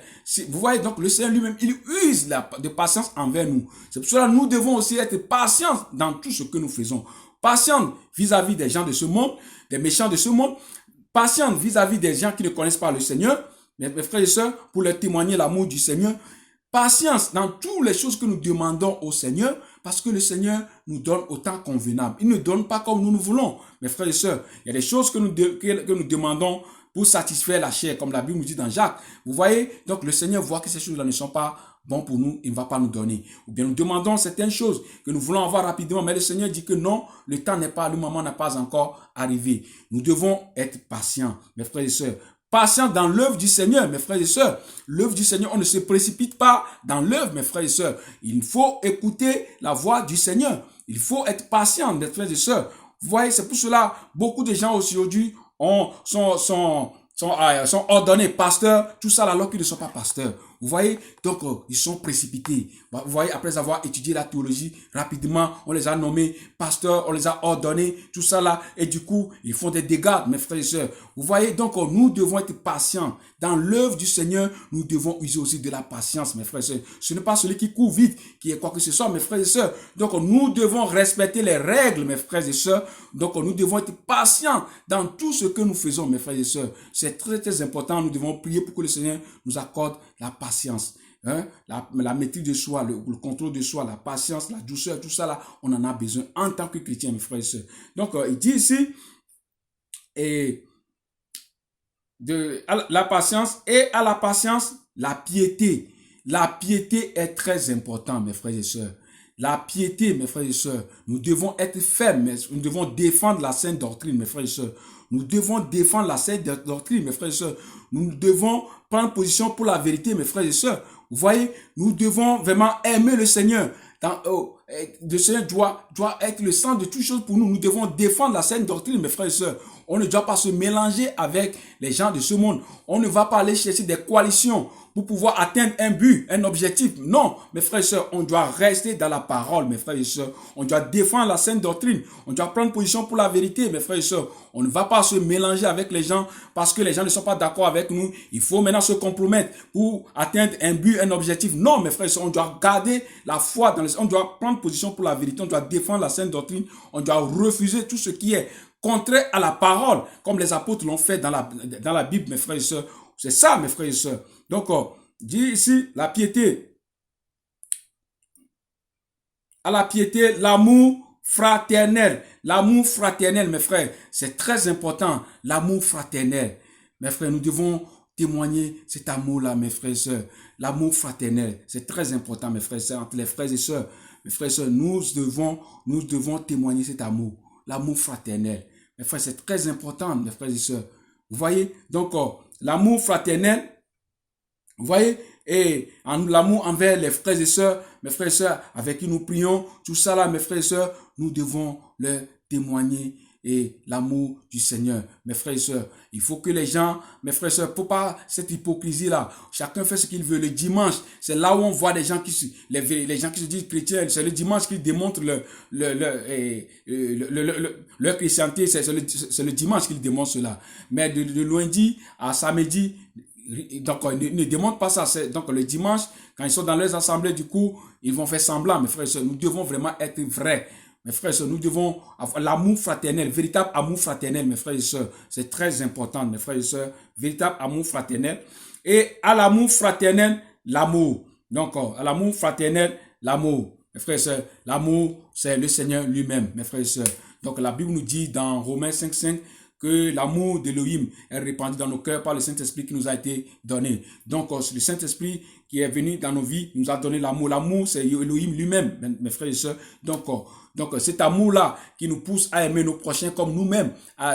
Vous voyez, donc le Seigneur lui-même, il use de patience envers nous. C'est pour cela que nous devons aussi être patients dans tout ce que nous faisons. Patients vis-à-vis des gens de ce monde, des méchants de ce monde. Patients vis-à-vis des gens qui ne connaissent pas le Seigneur. Mes frères et sœurs, pour leur témoigner l'amour du Seigneur. Patience dans toutes les choses que nous demandons au Seigneur, parce que le Seigneur nous donne autant convenable. Il ne donne pas comme nous voulons. Mes frères et sœurs, il y a des choses que nous demandons pour satisfaire la chair, comme la Bible nous dit dans Jacques. Vous voyez, donc le Seigneur voit que ces choses-là ne sont pas bon pour nous, il ne va pas nous donner. Ou bien nous demandons certaines choses que nous voulons avoir rapidement, mais le Seigneur dit que non, le temps n'est pas, le moment n'a pas encore arrivé. Nous devons être patients, mes frères et sœurs. Patients dans l'œuvre du Seigneur, mes frères et sœurs. L'œuvre du Seigneur, on ne se précipite pas dans l'œuvre, mes frères et sœurs. Il faut écouter la voix du Seigneur. Il faut être patient, mes frères et sœurs. Vous voyez, c'est pour cela, beaucoup de gens aujourd'hui sont ordonnés pasteurs, tout ça alors qu'ils ne sont pas pasteurs. Vous voyez, donc ils sont précipités. Vous voyez, après avoir étudié la théologie, rapidement, on les a nommés pasteurs, on les a ordonnés, tout ça là, et du coup, ils font des dégâts, mes frères et sœurs. Vous voyez, donc nous devons être patients. Dans l'œuvre du Seigneur, nous devons user aussi de la patience, mes frères et sœurs. Ce n'est pas celui qui court vite, qui est quoi que ce soit, mes frères et sœurs. Donc nous devons respecter les règles, mes frères et sœurs. Donc nous devons être patients dans tout ce que nous faisons, mes frères et sœurs. C'est très, très important. Nous devons prier pour que le Seigneur nous accorde la patience. La maîtrise de soi, le contrôle de soi, la patience, la douceur, tout ça là, on en a besoin en tant que chrétien, mes frères et sœurs. Donc, il dit ici, la patience et à la patience, la piété. La piété est très importante, mes frères et sœurs. La piété, mes frères et sœurs, nous devons être fermes, nous devons défendre la sainte doctrine, mes frères et sœurs. Nous devons défendre la sainte doctrine, mes frères et sœurs. Nous devons prendre position pour la vérité, mes frères et sœurs. Vous voyez, nous devons vraiment aimer le Seigneur. Le Seigneur doit être le centre de toutes choses pour nous. Nous devons défendre la sainte doctrine, mes frères et sœurs. On ne doit pas se mélanger avec les gens de ce monde. On ne va pas aller chercher des coalitions pour pouvoir atteindre un but, un objectif. Non, mes frères et sœurs, on doit rester dans la parole, mes frères et sœurs. On doit défendre la sainte doctrine. On doit prendre position pour la vérité, mes frères et sœurs. On ne va pas se mélanger avec les gens parce que les gens ne sont pas d'accord avec nous. Il faut maintenant se compromettre pour atteindre un but, un objectif. Non, mes frères et sœurs, on doit garder la foi on doit prendre position pour la vérité. On doit défendre la sainte doctrine. On doit refuser tout ce qui est contraire à la parole, comme les apôtres l'ont fait dans la Bible, mes frères et sœurs. C'est ça, mes frères et sœurs. Donc, dit ici, la piété. À la piété, l'amour fraternel. L'amour fraternel, mes frères, c'est très important. L'amour fraternel. Mes frères, nous devons témoigner cet amour-là, mes frères et sœurs. L'amour fraternel, c'est très important, mes frères et sœurs, entre les frères et sœurs. Mes frères et sœurs, nous devons témoigner cet amour. L'amour fraternel. Mes frères, c'est très important, mes frères et sœurs. Vous voyez? Donc, l'amour fraternel, vous voyez? Et l'amour envers les frères et sœurs, mes frères et sœurs, avec qui nous prions, tout ça là, mes frères et sœurs, nous devons leur témoigner et l'amour du Seigneur. Mes frères et sœurs, il faut que les gens, mes frères et sœurs, faut pas cette hypocrisie là. Chacun fait ce qu'il veut. Le dimanche, c'est là où on voit les gens qui se disent chrétiens. C'est le dimanche qu'ils démontrent leur chrétienté. C'est le dimanche qu'ils démontrent cela. Mais de lundi à samedi, donc ils ne démontrent pas ça. Donc le dimanche, quand ils sont dans leurs assemblées, du coup, ils vont faire semblant. Mes frères et sœurs, nous devons vraiment être vrais. Mes frères et sœurs, nous devons avoir l'amour fraternel, véritable amour fraternel, mes frères et sœurs. C'est très important, mes frères et sœurs, véritable amour fraternel. Et à l'amour fraternel, l'amour. Donc, à l'amour fraternel, l'amour. Mes frères et sœurs, l'amour, c'est le Seigneur lui-même, mes frères et sœurs. Donc, la Bible nous dit dans Romains 5:5 que l'amour d'Élohim est répandu dans nos cœurs par le Saint-Esprit qui nous a été donné. Donc, le Saint-Esprit qui est venu dans nos vies nous a donné l'amour. L'amour, c'est Elohim lui-même, mes frères et sœurs. Donc, cet amour-là qui nous pousse à aimer nos prochains comme nous-mêmes.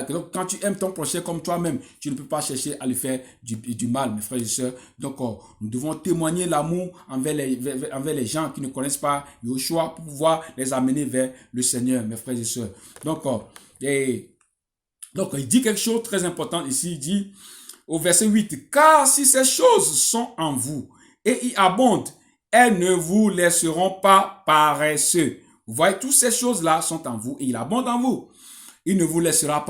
Donc, quand tu aimes ton prochain comme toi-même, tu ne peux pas chercher à lui faire du mal, mes frères et sœurs. Donc, nous devons témoigner l'amour envers les gens qui ne connaissent pas Yoshua pour pouvoir les amener vers le Seigneur, mes frères et sœurs. Donc, il dit quelque chose de très important ici. Il dit au verset 8, « Car si ces choses sont en vous et y abondent, elles ne vous laisseront pas paresseux. » Vous voyez, toutes ces choses-là sont en vous et il abonde en vous. Ils ne vous laisseront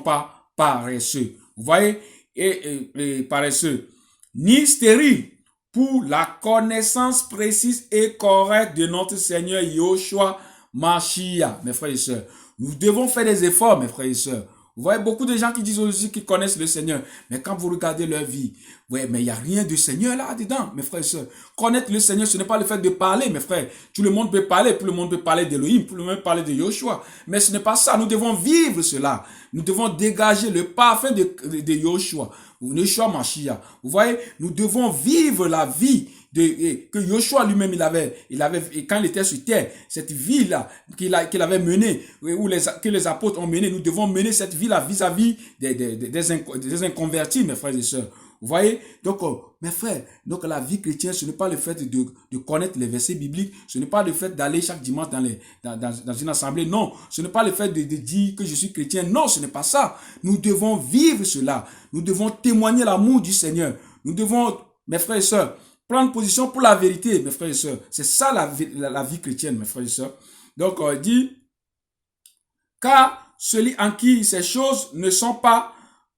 pas paresseux. Vous voyez, et paresseux. Ni stérile pour la connaissance précise et correcte de notre Seigneur Yoshua Mashiach, mes frères et sœurs. Nous devons faire des efforts, mes frères et sœurs. Vous voyez beaucoup de gens qui disent aussi qu'ils connaissent le Seigneur. Mais quand vous regardez leur vie, ouais, mais il n'y a rien de Seigneur là-dedans, mes frères et sœurs. Connaître le Seigneur, ce n'est pas le fait de parler, mes frères. Tout le monde peut parler, tout le monde peut parler d'Élohim, tout le monde peut parler de Yoshua. Mais ce n'est pas ça. Nous devons vivre cela. Nous devons dégager le parfum de Yoshua, Yoshua Mashiach. Vous voyez, nous devons vivre la vie que Joshua lui-même et quand il était sur terre, cette vie-là qu'il avait menée, que les apôtres ont menée, nous devons mener cette vie-là vis-à-vis des inconvertis, mes frères et sœurs. Vous voyez? Donc, mes frères, donc la vie chrétienne, ce n'est pas le fait de connaître les versets bibliques, ce n'est pas le fait d'aller chaque dimanche dans une assemblée, non. Ce n'est pas le fait de dire que je suis chrétien, non, ce n'est pas ça. Nous devons vivre cela. Nous devons témoigner l'amour du Seigneur. Nous devons, mes frères et sœurs, prendre position pour la vérité, mes frères et sœurs. C'est ça la vie chrétienne, mes frères et sœurs. Donc, il dit, car celui en qui ces choses ne sont pas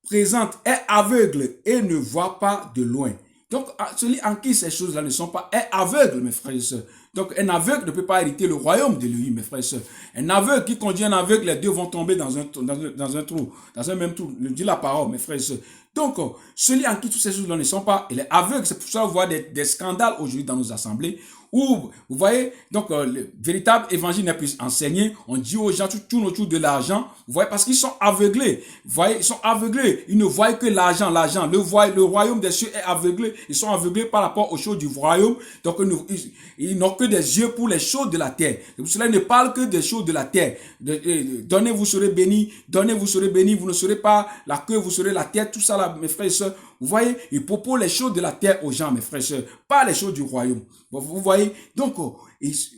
présente est aveugle et ne voit pas de loin. Donc, celui en qui ces choses-là ne sont pas est aveugle, mes frères et sœurs. Donc, un aveugle ne peut pas hériter le royaume de lui, mes frères et sœurs. Un aveugle qui conduit un aveugle, les deux vont tomber dans un trou, dans un même trou. Le dit la parole, mes frères et sœurs. Donc, celui en qui toutes ces choses-là ne sont pas, il est aveugle. C'est pour ça qu'on voit des scandales aujourd'hui dans nos assemblées où, vous voyez, donc le véritable évangile n'est plus enseigné. On dit aux gens, tout tourne autour de l'argent. Vous voyez, parce qu'ils sont aveuglés. Vous voyez, ils sont aveuglés. Ils ne voient que l'argent. Le royaume des cieux est aveuglé. Ils sont aveuglés par rapport aux choses du royaume. Donc, ils n'ont que des yeux pour les choses de la terre. Et pour cela, ils ne parlent que des choses de la terre. Donnez, vous serez bénis. Donnez, vous serez bénis. Vous ne serez pas la queue, vous serez la tête. Tout ça, là, mes frères et sœurs. Vous voyez, ils proposent les choses de la terre aux gens, mes frères et sœurs, pas les choses du royaume. Vous voyez, donc,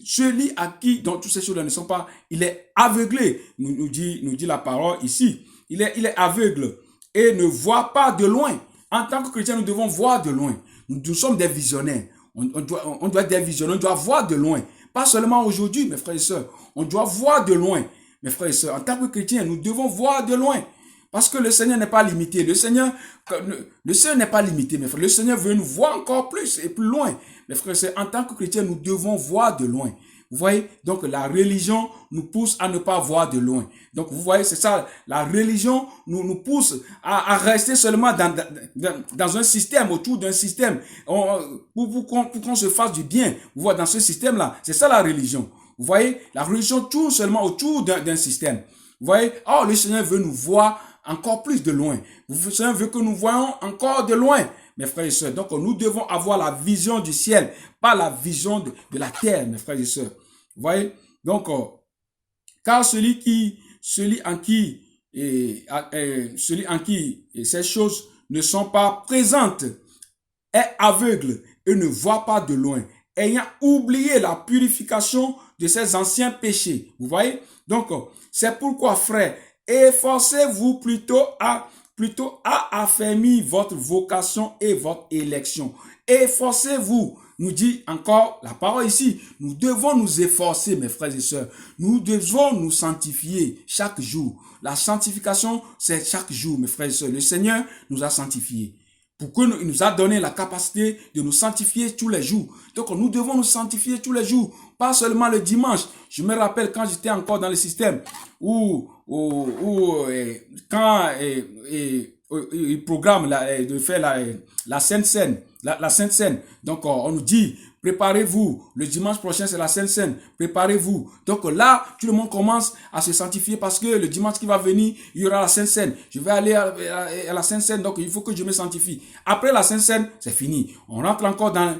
celui à qui, dans toutes ces choses-là ne sont pas, il est aveuglé, nous dit la parole ici. Il est aveugle et ne voit pas de loin. En tant que chrétien, nous devons voir de loin. Nous sommes des visionnaires. On doit être des visionnaires, on doit voir de loin. Pas seulement aujourd'hui, mes frères et sœurs. On doit voir de loin, mes frères et sœurs. En tant que chrétien, nous devons voir de loin. Parce que le Seigneur n'est pas limité. Le Seigneur n'est pas limité, mes frères. Le Seigneur veut nous voir encore plus et plus loin. Mes frères, en tant que chrétiens, nous devons voir de loin. Vous voyez? Donc, la religion nous pousse à ne pas voir de loin. Donc, vous voyez, c'est ça. La religion nous pousse à rester seulement dans un système, autour d'un système, pour qu'on se fasse du bien. Vous voyez, dans ce système-là, c'est ça la religion. Vous voyez? La religion tourne seulement autour d'un système. Vous voyez? Oh, le Seigneur veut nous voir encore plus de loin. Le Seigneur veut que nous voyons encore de loin, mes frères et sœurs. Donc, nous devons avoir la vision du ciel, pas la vision de la terre, mes frères et sœurs. Vous voyez? Donc, car celui en qui ces choses ne sont pas présentes est aveugle et ne voit pas de loin, ayant oublié la purification de ses anciens péchés. Vous voyez? Donc, c'est pourquoi, frères, efforcez-vous plutôt à affermir votre vocation et votre élection. Efforcez-vous, nous dit encore la parole ici. Nous devons nous efforcer, mes frères et sœurs. Nous devons nous sanctifier chaque jour. La sanctification, c'est chaque jour, mes frères et sœurs. Le Seigneur nous a sanctifiés. Il nous a donné la capacité de nous sanctifier tous les jours. Donc, nous devons nous sanctifier tous les jours, pas seulement le dimanche. Je me rappelle quand j'étais encore dans le système quand il programme de faire la Sainte Seine, la Sainte Seine. Donc, on nous dit, préparez-vous. Le dimanche prochain, c'est la Sainte Seine. Préparez-vous. Donc là, tout le monde commence à se sanctifier parce que le dimanche qui va venir, il y aura la Sainte Seine. Je vais aller à la Sainte Seine, donc il faut que je me sanctifie. Après la Sainte Seine, c'est fini. On rentre encore dans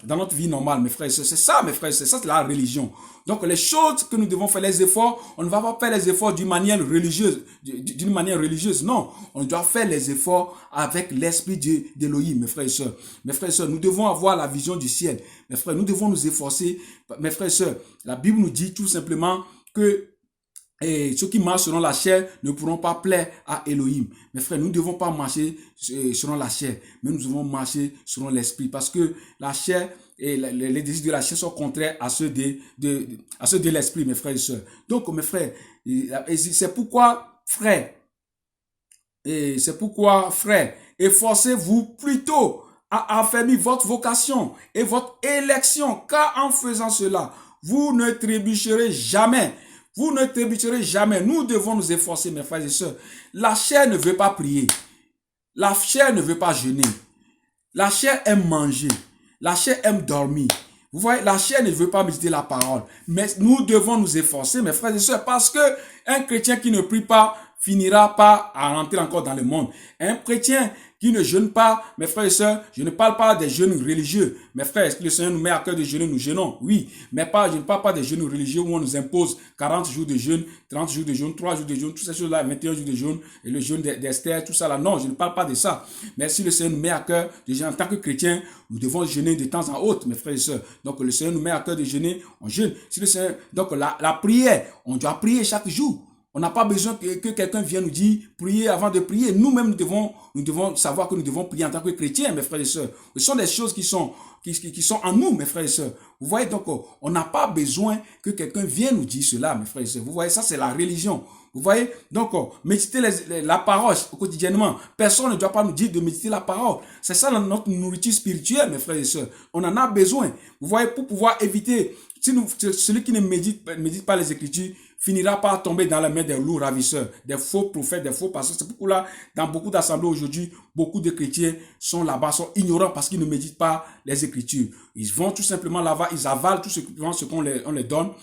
notre vie normale, mes frères. C'est ça, mes frères. C'est ça, c'est la religion. Donc, les choses que nous devons faire, les efforts, on ne va pas faire les efforts d'une manière religieuse. Non, on doit faire les efforts avec l'esprit d'Élohim, mes frères et sœurs. Mes frères et sœurs, nous devons avoir la vision du ciel. Mes frères, nous devons nous efforcer. Mes frères et sœurs, la Bible nous dit tout simplement que ceux qui marchent selon la chair ne pourront pas plaire à Elohim. Mes frères, nous ne devons pas marcher selon la chair, mais nous devons marcher selon l'esprit. Parce que la chair et les désirs de la chair sont contraires à ceux de l'esprit, mes frères et sœurs. Donc, mes frères, c'est pourquoi, frères, efforcez-vous plutôt à affermir votre vocation et votre élection, car en faisant cela, vous ne trébucherez jamais. Vous ne trébucherez jamais. Nous devons nous efforcer, mes frères et sœurs. La chair ne veut pas prier. La chair ne veut pas jeûner. La chair aime manger. La chair aime dormir. Vous voyez, la chair ne veut pas méditer la parole. Mais nous devons nous efforcer, mes frères et sœurs, parce que un chrétien qui ne prie pas finira pas à rentrer encore dans le monde. Un chrétien qui ne jeûnent pas, mes frères et sœurs, je ne parle pas des jeûnes religieux. Mes frères, est-ce que le Seigneur nous met à cœur de jeûner, nous jeûnons? Oui, mais je ne parle pas des jeûnes religieux où on nous impose 40 jours de jeûne, 30 jours de jeûne, 3 jours de jeûne, toutes ces choses-là, 21 jours de jeûne, et le jeûne d'Esther, tout ça là. Non, je ne parle pas de ça. Mais si le Seigneur nous met à cœur de jeûner en tant que chrétien, nous devons jeûner de temps en autre, mes frères et sœurs. Donc le Seigneur nous met à cœur de jeûner, on jeûne. Si le Seigneur, donc la prière, on doit prier chaque jour. On n'a pas besoin que quelqu'un vienne nous dire prier avant de prier. Nous-mêmes, nous devons savoir que nous devons prier en tant que chrétiens, mes frères et sœurs. Ce sont des choses qui sont en nous, mes frères et sœurs. Vous voyez, donc, on n'a pas besoin que quelqu'un vienne nous dire cela, mes frères et sœurs. Vous voyez, ça, c'est la religion. Vous voyez, donc, méditer la parole quotidiennement. Personne ne doit pas nous dire de méditer la parole. C'est ça notre nourriture spirituelle, mes frères et sœurs. On en a besoin. Vous voyez, pour pouvoir éviter, celui qui ne médite pas les Écritures, finira par tomber dans la main des loups ravisseurs, des faux prophètes, des faux pasteurs. C'est pourquoi là, dans beaucoup d'assemblées aujourd'hui, beaucoup de chrétiens sont là-bas, sont ignorants parce qu'ils ne méditent pas les Écritures. Ils vont tout simplement là-bas, ils avalent tout ce qu'on les donne,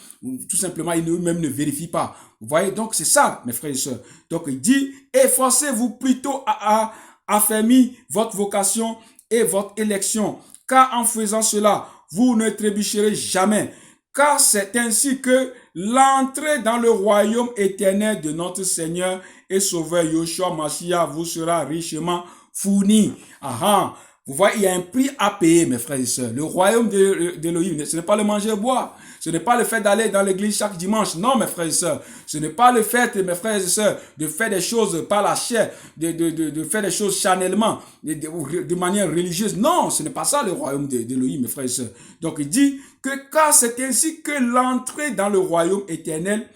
tout simplement, ils eux-mêmes ne vérifient pas. Vous voyez, donc c'est ça, mes frères et sœurs. Donc il dit, efforcez-vous plutôt à affermir votre vocation et votre élection, car en faisant cela, vous ne trébucherez jamais. Car c'est ainsi que l'entrée dans le royaume éternel de notre Seigneur et Sauveur Yoshua Mashiach vous sera richement fourni. Vous voyez, il y a un prix à payer, mes frères et sœurs. Le royaume d'Élohim, ce n'est pas le manger et boire. Ce n'est pas le fait d'aller dans l'église chaque dimanche. Non, mes frères et sœurs. Ce n'est pas le fait, mes frères et sœurs, de faire des choses par la chair, de faire des choses charnellement, de manière religieuse. Non, ce n'est pas ça le royaume d'Élohim, mes frères et sœurs. Donc, il dit que car c'est ainsi que l'entrée dans le royaume éternel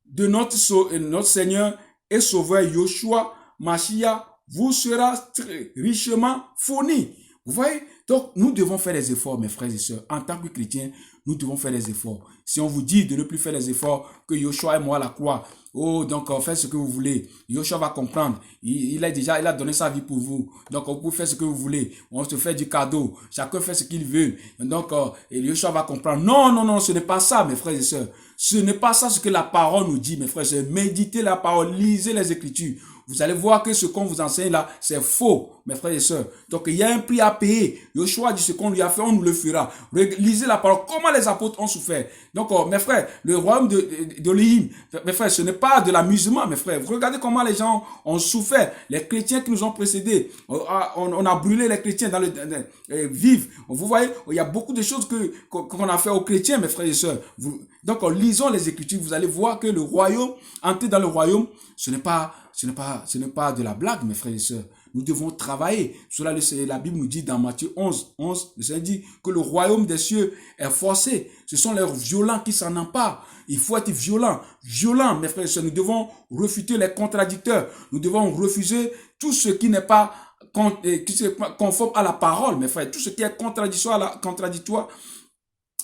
de notre Seigneur et Sauveur Yoshua Mashiach vous sera très richement fourni. Vous voyez? Donc, nous devons faire des efforts, mes frères et sœurs. En tant que chrétiens, nous devons faire des efforts. Si on vous dit de ne plus faire des efforts, que Yoshua est mort à la croix, oh, donc faites ce que vous voulez. Yoshua va comprendre. Il a donné sa vie pour vous. Donc, vous pouvez faire ce que vous voulez. On se fait du cadeau. Chacun fait ce qu'il veut. Donc, Yoshua va comprendre. Non, non, non, ce n'est pas ça, mes frères et sœurs. Ce n'est pas ça ce que la parole nous dit, mes frères et sœurs. Méditez la parole, lisez les Écritures. Vous allez voir que ce qu'on vous enseigne là, c'est faux, mes frères et sœurs. Donc, il y a un prix à payer. Yoshua dit ce qu'on lui a fait, on nous le fera. Lisez la parole. Comment les apôtres ont souffert. Donc, mes frères, le royaume d'Élohim, mes frères, ce n'est pas de l'amusement, mes frères. Regardez comment les gens ont souffert. Les chrétiens qui nous ont précédés, on a brûlé les chrétiens dans vivre. Vous voyez, il y a beaucoup de choses qu'on a fait aux chrétiens, mes frères et sœurs. Donc, en lisant les Écritures, vous allez voir que le royaume, entrer dans le royaume, ce n'est pas de la blague, mes frères et sœurs. Nous devons travailler. Cela, la Bible nous dit dans Matthieu 11, le Seigneur dit que le royaume des cieux est forcé. Ce sont les violents qui s'en emparent. Il faut être violent. Violent, mes frères et sœurs. Nous devons refuter les contradicteurs. Nous devons refuser tout ce qui n'est pas conforme à la parole, mes frères. Tout ce qui est contradictoire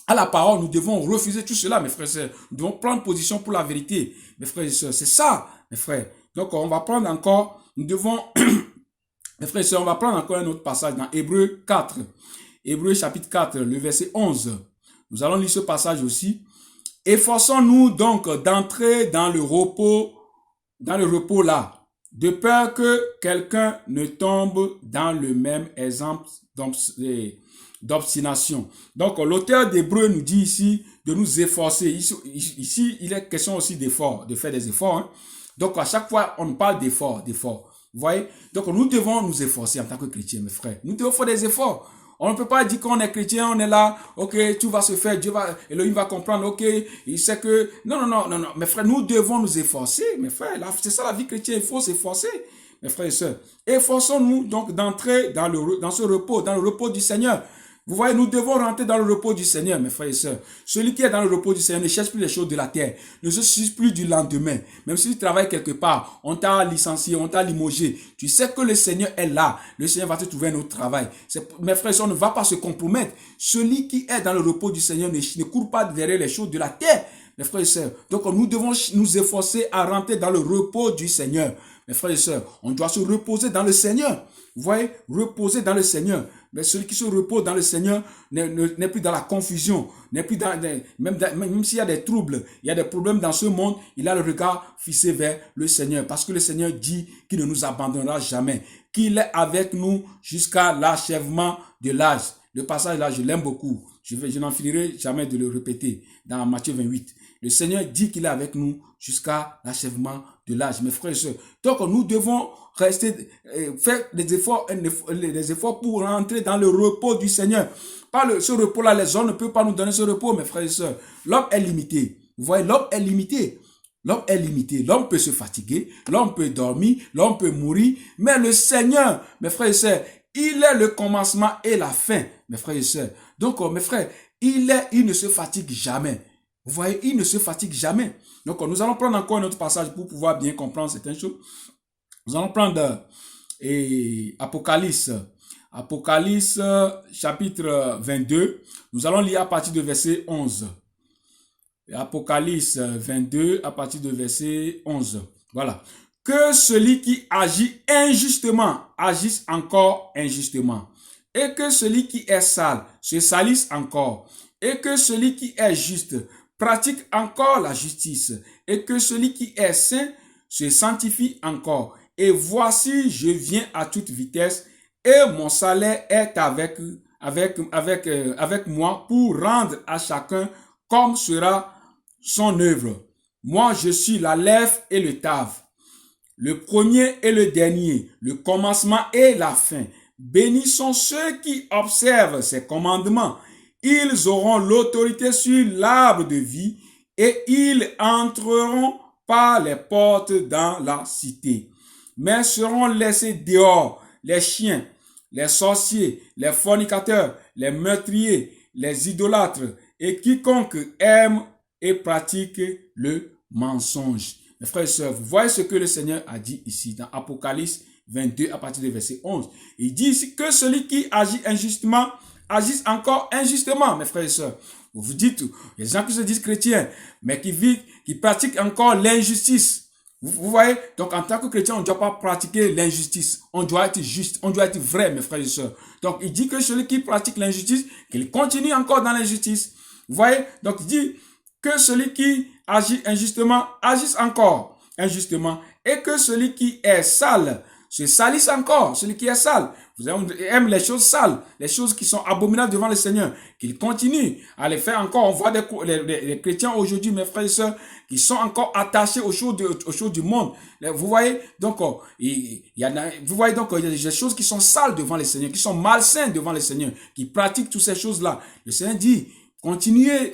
à la parole, nous devons refuser tout cela, mes frères et sœurs. Nous devons prendre position pour la vérité, mes frères et sœurs. C'est ça, mes frères. Donc, on va prendre encore, nous devons, mes frères et sœurs, on va prendre encore un autre passage dans Hébreux 4. Hébreux chapitre 4, le verset 11. Nous allons lire ce passage aussi. Efforçons-nous donc d'entrer dans le repos là, de peur que quelqu'un ne tombe dans le même exemple d'obstination. Donc, l'auteur d'Hébreux nous dit ici de nous efforcer. Ici, il est question aussi d'efforts, de faire des efforts. Hein. Donc, à chaque fois, on parle d'efforts. Vous voyez? Donc, nous devons nous efforcer en tant que chrétiens, mes frères. Nous devons faire des efforts. On ne peut pas dire qu'on est chrétien, on est là, ok, tout va se faire, Elohim va comprendre, ok, il sait que... Non, mes frères, nous devons nous efforcer, mes frères. C'est ça la vie chrétienne, il faut s'efforcer, mes frères et sœurs. Efforçons-nous donc d'entrer dans ce repos, dans le repos du Seigneur. Vous voyez, nous devons rentrer dans le repos du Seigneur, mes frères et sœurs. Celui qui est dans le repos du Seigneur ne cherche plus les choses de la terre, ne se soucie plus du lendemain. Même si tu travailles quelque part, on t'a licencié, on t'a limogé, tu sais que le Seigneur est là. Le Seigneur va te trouver un autre travail. Mes frères et sœurs, on ne va pas se compromettre. Celui qui est dans le repos du Seigneur ne court pas derrière les choses de la terre, mes frères et sœurs. Donc, nous devons nous efforcer à rentrer dans le repos du Seigneur. mes frères et sœurs, on doit se reposer dans le Seigneur. Vous voyez, reposer dans le Seigneur. Mais celui qui se repose dans le Seigneur n'est plus dans la confusion, n'est plus même s'il y a des troubles, il y a des problèmes dans ce monde, il a le regard fixé vers le Seigneur. Parce que le Seigneur dit qu'il ne nous abandonnera jamais, qu'il est avec nous jusqu'à l'achèvement de l'âge. Le passage là, je l'aime beaucoup. Je n'en finirai jamais de le répéter dans Matthieu 28. Le Seigneur dit qu'il est avec nous jusqu'à l'achèvement de l'âge, mes frères et sœurs. Donc, nous devons rester, faire des efforts pour rentrer dans le repos du Seigneur. Ce repos-là, les hommes ne peuvent pas nous donner ce repos, mes frères et sœurs. L'homme est limité. Vous voyez, l'homme est limité. L'homme est limité. L'homme peut se fatiguer, l'homme peut dormir, l'homme peut mourir. Mais le Seigneur, mes frères et sœurs, il est le commencement et la fin, mes frères et sœurs. Donc, mes frères, il ne se fatigue jamais. Vous voyez, il ne se fatigue jamais. Donc, nous allons prendre encore un autre passage pour pouvoir bien comprendre certaines choses. Nous allons prendre Apocalypse. Apocalypse, chapitre 22. Nous allons lire à partir de verset 11. Apocalypse 22, à partir de verset 11. Voilà. Que celui qui agit injustement agisse encore injustement. Et que celui qui est sale se salisse encore. Et que celui qui est juste pratique encore la justice. Et que celui qui est saint se sanctifie encore. Et voici, je viens à toute vitesse, et mon salaire est avec moi pour rendre à chacun comme sera son œuvre. Moi, je suis l'Aleph et le Tav, le premier et le dernier, le commencement et la fin. Bénis sont ceux qui observent ces commandements. Ils auront l'autorité sur l'arbre de vie et ils entreront par les portes dans la cité. Mais seront laissés dehors les chiens, les sorciers, les fornicateurs, les meurtriers, les idolâtres et quiconque aime et pratique le mensonge. Mes frères et sœurs, vous voyez ce que le Seigneur a dit ici dans Apocalypse 22 à partir du verset 11. Il dit ici que celui qui agit injustement agisse encore injustement, mes frères et sœurs. Vous vous dites, il y a des gens qui se disent chrétiens, mais qui pratiquent encore l'injustice. Vous voyez, donc en tant que chrétien, on ne doit pas pratiquer l'injustice. On doit être juste, on doit être vrai, mes frères et sœurs. Donc il dit que celui qui pratique l'injustice, qu'il continue encore dans l'injustice. Vous voyez, donc il dit que celui qui agit injustement agisse encore injustement et que celui qui est sale se salisse encore, celui qui est sale. Vous aimez les choses sales, les choses qui sont abominables devant le Seigneur, qu'il continue à les faire encore. On voit les chrétiens aujourd'hui, mes frères et sœurs, qui sont encore attachés aux choses du monde. Vous voyez, donc, il y a des choses qui sont sales devant le Seigneur, qui sont malsaines devant le Seigneur, qui pratiquent toutes ces choses-là. Le Seigneur dit, continuez.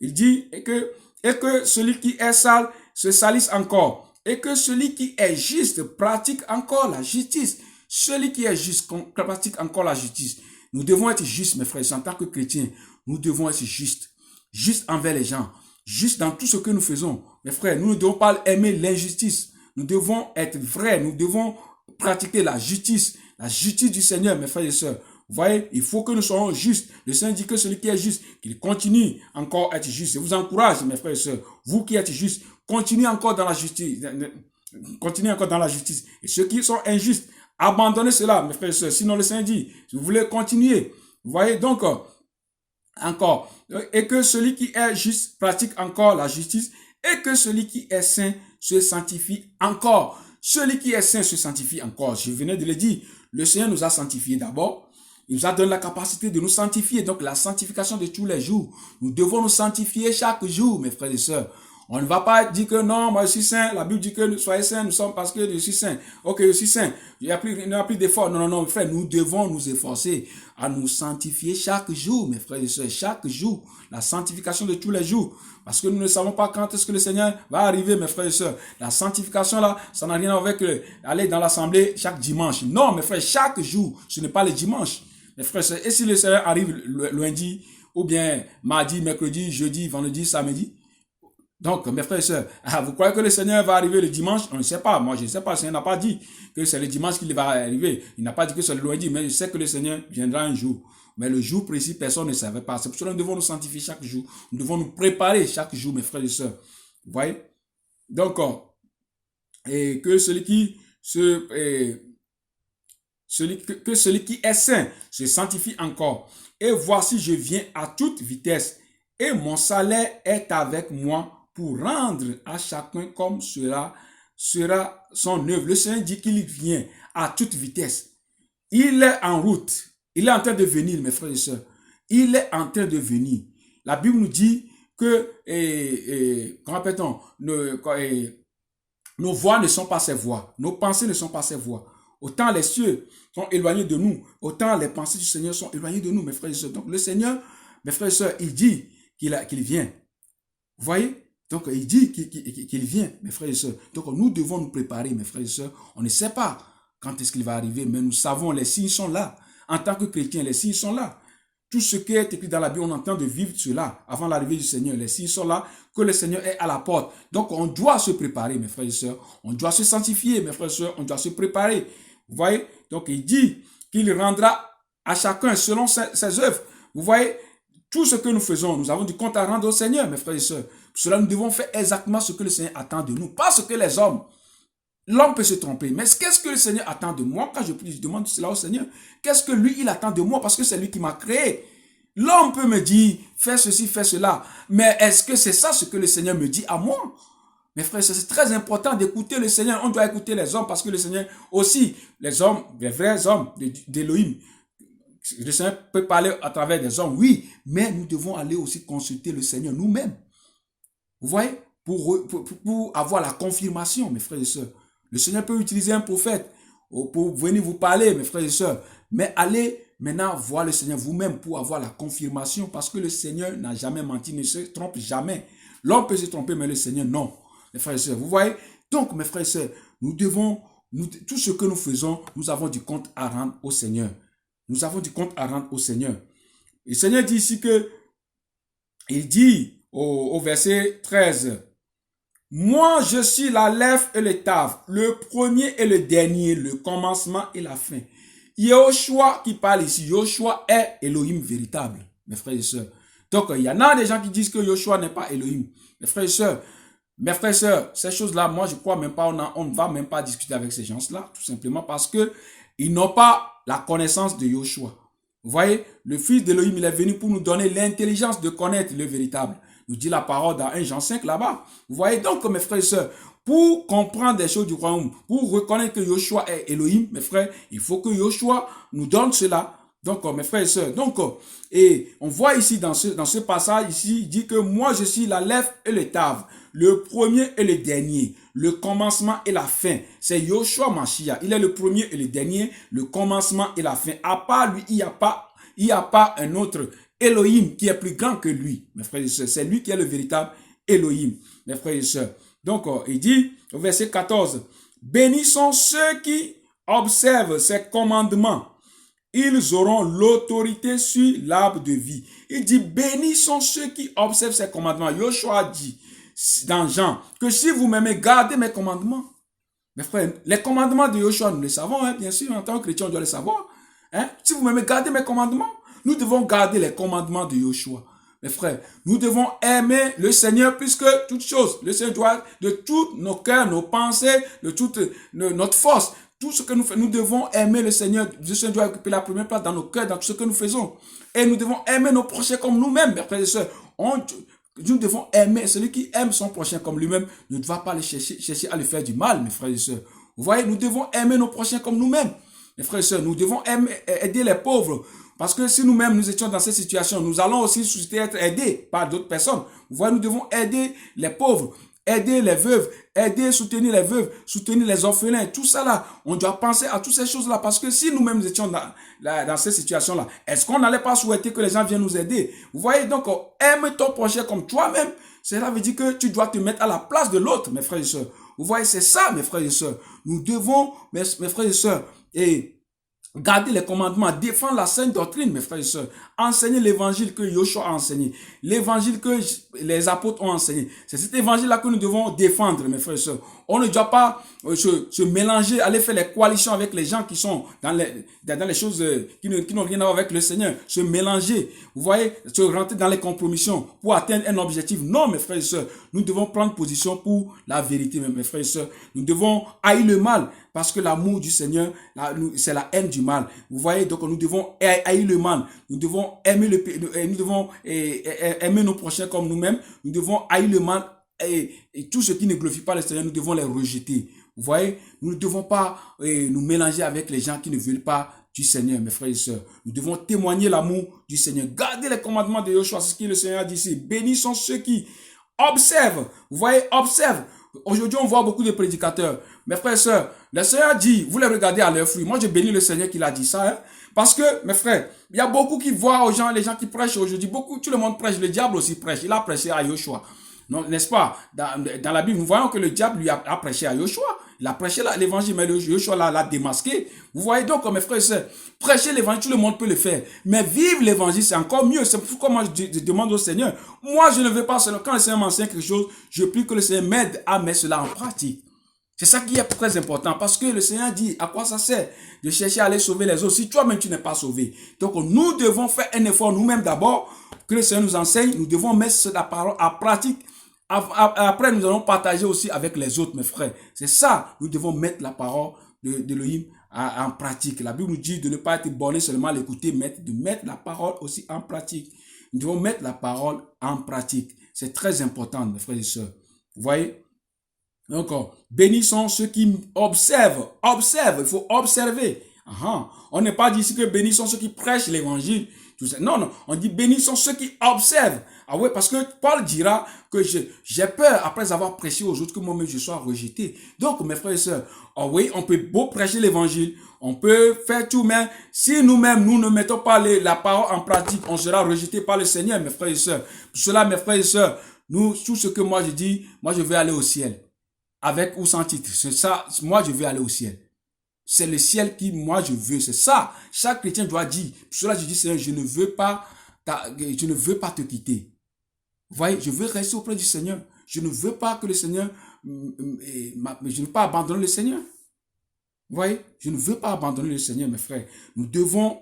Il dit, et que celui qui est sale se salisse encore. Et que celui qui est juste pratique encore la justice. Celui qui est juste pratique encore la justice. Nous devons être justes, mes frères, en tant que chrétiens. Nous devons être justes. Justes envers les gens. Justes dans tout ce que nous faisons. Mes frères, nous ne devons pas aimer l'injustice. Nous devons être vrais. Nous devons pratiquer la justice. La justice du Seigneur, mes frères et sœurs. Vous voyez, il faut que nous soyons justes. Le Seigneur dit que celui qui est juste, qu'il continue encore à être juste. Je vous encourage, mes frères et sœurs. Vous qui êtes justes, continuez encore dans la justice. Continuez encore dans la justice. Et ceux qui sont injustes, abandonnez cela, mes frères et sœurs. Sinon, le Seigneur dit, si vous voulez continuer. Vous voyez, donc, encore. Et que celui qui est juste pratique encore la justice. Et que celui qui est saint se sanctifie encore. Celui qui est saint se sanctifie encore. Je venais de le dire. Le Seigneur nous a sanctifiés d'abord. Il nous a donné la capacité de nous sanctifier. Donc, la sanctification de tous les jours. Nous devons nous sanctifier chaque jour, mes frères et sœurs. On ne va pas dire que non, moi je suis saint. La Bible dit que soyez saints, nous sommes parce que je suis saint. Ok, je suis saint. Il n'y a plus d'effort. Non, frère, nous devons nous efforcer à nous sanctifier chaque jour, mes frères et sœurs. Chaque jour. La sanctification de tous les jours. Parce que nous ne savons pas quand est-ce que le Seigneur va arriver, mes frères et sœurs. La sanctification là, ça n'a rien à voir avec aller dans l'assemblée chaque dimanche. Non, mes frères, chaque jour. Ce n'est pas le dimanche. Mes frères et sœurs, et si le Seigneur arrive lundi, ou bien mardi, mercredi, jeudi, vendredi, samedi? Donc, mes frères et sœurs, vous croyez que le Seigneur va arriver le dimanche? On ne sait pas. Moi, je ne sais pas. Le Seigneur n'a pas dit que c'est le dimanche qu'il va arriver. Il n'a pas dit que c'est le lundi, mais je sais que le Seigneur viendra un jour. Mais le jour précis, personne ne savait pas. C'est pour cela que nous devons nous sanctifier chaque jour. Nous devons nous préparer chaque jour, mes frères et sœurs. Vous voyez? Donc, et que celui qui est saint se sanctifie encore. Et voici, je viens à toute vitesse, et mon salaire est avec moi pour rendre à chacun comme sera son œuvre. Le Seigneur dit qu'il vient à toute vitesse. Il est en route. Il est en train de venir, mes frères et sœurs. Il est en train de venir. La Bible nous dit que, nos voix ne sont pas ses voix. Nos pensées ne sont pas ses voix. Autant les cieux sont éloignés de nous, autant les pensées du Seigneur sont éloignées de nous, mes frères et sœurs. Donc le Seigneur, mes frères et sœurs, il dit qu'il vient. Vous voyez? Donc il dit qu'il vient, mes frères et sœurs. Donc nous devons nous préparer, mes frères et sœurs. On ne sait pas quand est-ce qu'il va arriver, mais nous savons, les signes sont là. En tant que chrétiens, les signes sont là. Tout ce qui est écrit dans la Bible, on est en train de vivre cela avant l'arrivée du Seigneur. Les signes sont là, que le Seigneur est à la porte. Donc on doit se préparer, mes frères et sœurs. On doit se sanctifier, mes frères et sœurs. On doit se préparer. Vous voyez? Donc il dit qu'il rendra à chacun selon ses œuvres. Vous voyez? Tout ce que nous faisons, nous avons du compte à rendre au Seigneur, mes frères et sœurs. Pour cela, nous devons faire exactement ce que le Seigneur attend de nous. Pas ce que les hommes. L'homme peut se tromper. Mais qu'est-ce que le Seigneur attend de moi? Quand je demande cela au Seigneur, qu'est-ce que lui, il attend de moi? Parce que c'est lui qui m'a créé. L'homme peut me dire, fais ceci, fais cela. Mais est-ce que c'est ça ce que le Seigneur me dit à moi? Mes frères, c'est très important d'écouter le Seigneur. On doit écouter les hommes parce que le Seigneur aussi, les hommes, les vrais hommes d'Élohim, le Seigneur peut parler à travers des hommes, oui, mais nous devons aller aussi consulter le Seigneur nous-mêmes. Vous voyez? Pour avoir la confirmation, mes frères et sœurs. Le Seigneur peut utiliser un prophète pour venir vous parler, mes frères et sœurs. Mais allez maintenant voir le Seigneur vous-même pour avoir la confirmation parce que le Seigneur n'a jamais menti, ne se trompe jamais. L'homme peut se tromper, mais le Seigneur, non. Mes frères et sœurs, vous voyez? Donc, mes frères et sœurs, tout ce que nous faisons, nous avons du compte à rendre au Seigneur. Nous avons du compte à rendre au Seigneur. Et le Seigneur dit ici que, il dit au verset 13, « Moi, je suis l'Aleph et le Tav, le premier et le dernier, le commencement et la fin. » Yahushua qui parle ici, Yahushua est Elohim véritable, mes frères et sœurs. Donc, il y en a des gens qui disent que Yahushua n'est pas Elohim. Mes frères et sœurs, ces choses-là, moi, je crois même pas, on ne va même pas discuter avec ces gens-là, tout simplement parce que ils n'ont pas la connaissance de Yahushua. Vous voyez, le Fils d'Elohim, il est venu pour nous donner l'intelligence de connaître le véritable. Nous dit la parole dans 1 Jean 5 là-bas. Vous voyez donc, mes frères et sœurs, pour comprendre des choses du royaume, pour reconnaître que Yahushua est Elohim, mes frères, il faut que Yahushua nous donne cela. Donc, mes frères et sœurs, et on voit ici dans ce passage, ici, il dit que moi je suis l'Aleph et le Tav, le premier et le dernier, le commencement et la fin. C'est Yahushua Mashiach. Il est le premier et le dernier, le commencement et la fin. À part lui, il n'y a pas un autre Elohim qui est plus grand que lui, mes frères et sœurs. C'est lui qui est le véritable Elohim, mes frères et sœurs. Donc, il dit au verset 14, « Bénis sont ceux qui observent ses commandements. Ils auront l'autorité sur l'arbre de vie. » Il dit, bénis sont ceux qui observent ses commandements. Yoshua dit dans Jean que si vous m'aimez, gardez mes commandements. Mes frères, les commandements de Yoshua, nous les savons, hein, bien sûr, en tant que chrétien, on doit les savoir. Hein? Si vous m'aimez, gardez mes commandements. Nous devons garder les commandements de Yoshua. Mes frères, nous devons aimer le Seigneur plus que toute chose. Le Seigneur doit, de tous nos cœurs, nos pensées, de toute notre force, tout ce que nous faisons, nous devons aimer le Seigneur. Le Seigneur doit occuper la première place dans nos cœurs, dans tout ce que nous faisons. Et nous devons aimer nos prochains comme nous-mêmes, mes frères et sœurs. Nous devons aimer. Celui qui aime son prochain comme lui-même ne doit pas chercher à lui faire du mal, mes frères et sœurs. Vous voyez, nous devons aimer nos prochains comme nous-mêmes. Mes frères et sœurs, nous devons aider les pauvres. Parce que si nous-mêmes nous étions dans cette situation, nous allons aussi susciter être aidés par d'autres personnes. Vous voyez, nous devons aider les pauvres, aider les veuves, soutenir les veuves, soutenir les orphelins, tout ça là. On doit penser à toutes ces choses-là parce que si nous-mêmes nous étions dans cette situation-là, est-ce qu'on n'allait pas souhaiter que les gens viennent nous aider? Vous voyez, donc, aime ton prochain comme toi-même. Cela veut dire que tu dois te mettre à la place de l'autre, mes frères et sœurs. Vous voyez, c'est ça, mes frères et sœurs. Nous devons, mes frères et sœurs, garder les commandements, défendre la sainte doctrine, mes frères et sœurs. enseigner l'évangile que Yoshua a enseigné, l'évangile que les apôtres ont enseigné. C'est cet évangile-là que nous devons défendre, mes frères et sœurs. On ne doit pas se mélanger, aller faire les coalitions avec les gens qui sont dans les choses qui n'ont rien à voir avec le Seigneur. Se mélanger, vous voyez, se rentrer dans les compromissions pour atteindre un objectif. Non, mes frères et sœurs, nous devons prendre position pour la vérité, mes frères et sœurs. Nous devons haïr le mal parce que l'amour du Seigneur, c'est la haine du mal. Vous voyez, donc nous devons haïr le mal. Nous devons aimer aimer nos prochains comme nous-mêmes. Nous devons haïr le mal. Et tout ce qui ne glorifie pas le Seigneur, nous devons les rejeter. Vous voyez, nous ne devons pas nous mélanger avec les gens qui ne veulent pas du Seigneur, mes frères et sœurs. Nous devons témoigner l'amour du Seigneur. Gardez les commandements de Yoshua, c'est ce que le Seigneur a dit ici. Bénis sont ceux qui observent. Vous voyez, observent. Aujourd'hui, on voit beaucoup de prédicateurs. Mes frères et sœurs, le Seigneur dit, vous les regardez à leurs fruits. Moi, je bénis le Seigneur qui l'a dit ça. Hein? Parce que, mes frères, il y a beaucoup qui voient aux gens, les gens qui prêchent aujourd'hui, beaucoup, tout le monde prêche, le diable aussi prêche. Il a prêché à Yoshua. Non, n'est-ce pas? Dans la Bible, nous voyons que le diable lui a prêché à Yoshua. Il a prêché l'évangile, mais Yoshua l'a démasqué. Vous voyez donc, mes frères et sœurs, prêcher l'évangile, tout le monde peut le faire. Mais vivre l'évangile, c'est encore mieux. C'est pourquoi moi, je demande au Seigneur. Moi, je ne veux pas cela. Quand le Seigneur m'enseigne quelque chose, je prie que le Seigneur m'aide à mettre cela en pratique. C'est ça qui est très important. Parce que le Seigneur dit, à quoi ça sert de chercher à aller sauver les autres si toi-même tu n'es pas sauvé? Donc, nous devons faire un effort nous-mêmes d'abord, que le Seigneur nous enseigne. Nous devons mettre la parole en pratique. Après, nous allons partager aussi avec les autres, mes frères. C'est ça, nous devons mettre la parole d'Élohim en pratique. La Bible nous dit de ne pas être borné seulement à l'écouter, mais de mettre la parole aussi en pratique. Nous devons mettre la parole en pratique. C'est très important, mes frères et sœurs. Vous voyez? Donc, bénis sont ceux qui observent. Observent, il faut observer. On n'est pas dit ici que bénis sont ceux qui prêchent l'évangile. Non, non, on dit bénis sont ceux qui observent. Ah oui, parce que Paul dira que j'ai peur après avoir prêché aux autres que moi-même je sois rejeté. Donc, mes frères et sœurs, ah oui, on peut beau prêcher l'évangile, on peut faire tout, mais si nous-mêmes, nous ne mettons pas la parole en pratique, on sera rejeté par le Seigneur, mes frères et sœurs. Pour cela, mes frères et sœurs, tout ce que moi je dis, moi je vais aller au ciel. Avec ou sans titre. C'est ça, moi je vais aller au ciel. C'est le ciel qui, moi, je veux. C'est ça. Chaque chrétien doit dire. Pour cela, je dis, Seigneur, je ne veux pas te quitter. Vous voyez, je veux rester auprès du Seigneur. Je ne veux pas que le Seigneur, je ne veux pas abandonner le Seigneur. Vous voyez, je ne veux pas abandonner le Seigneur, mes frères. Nous devons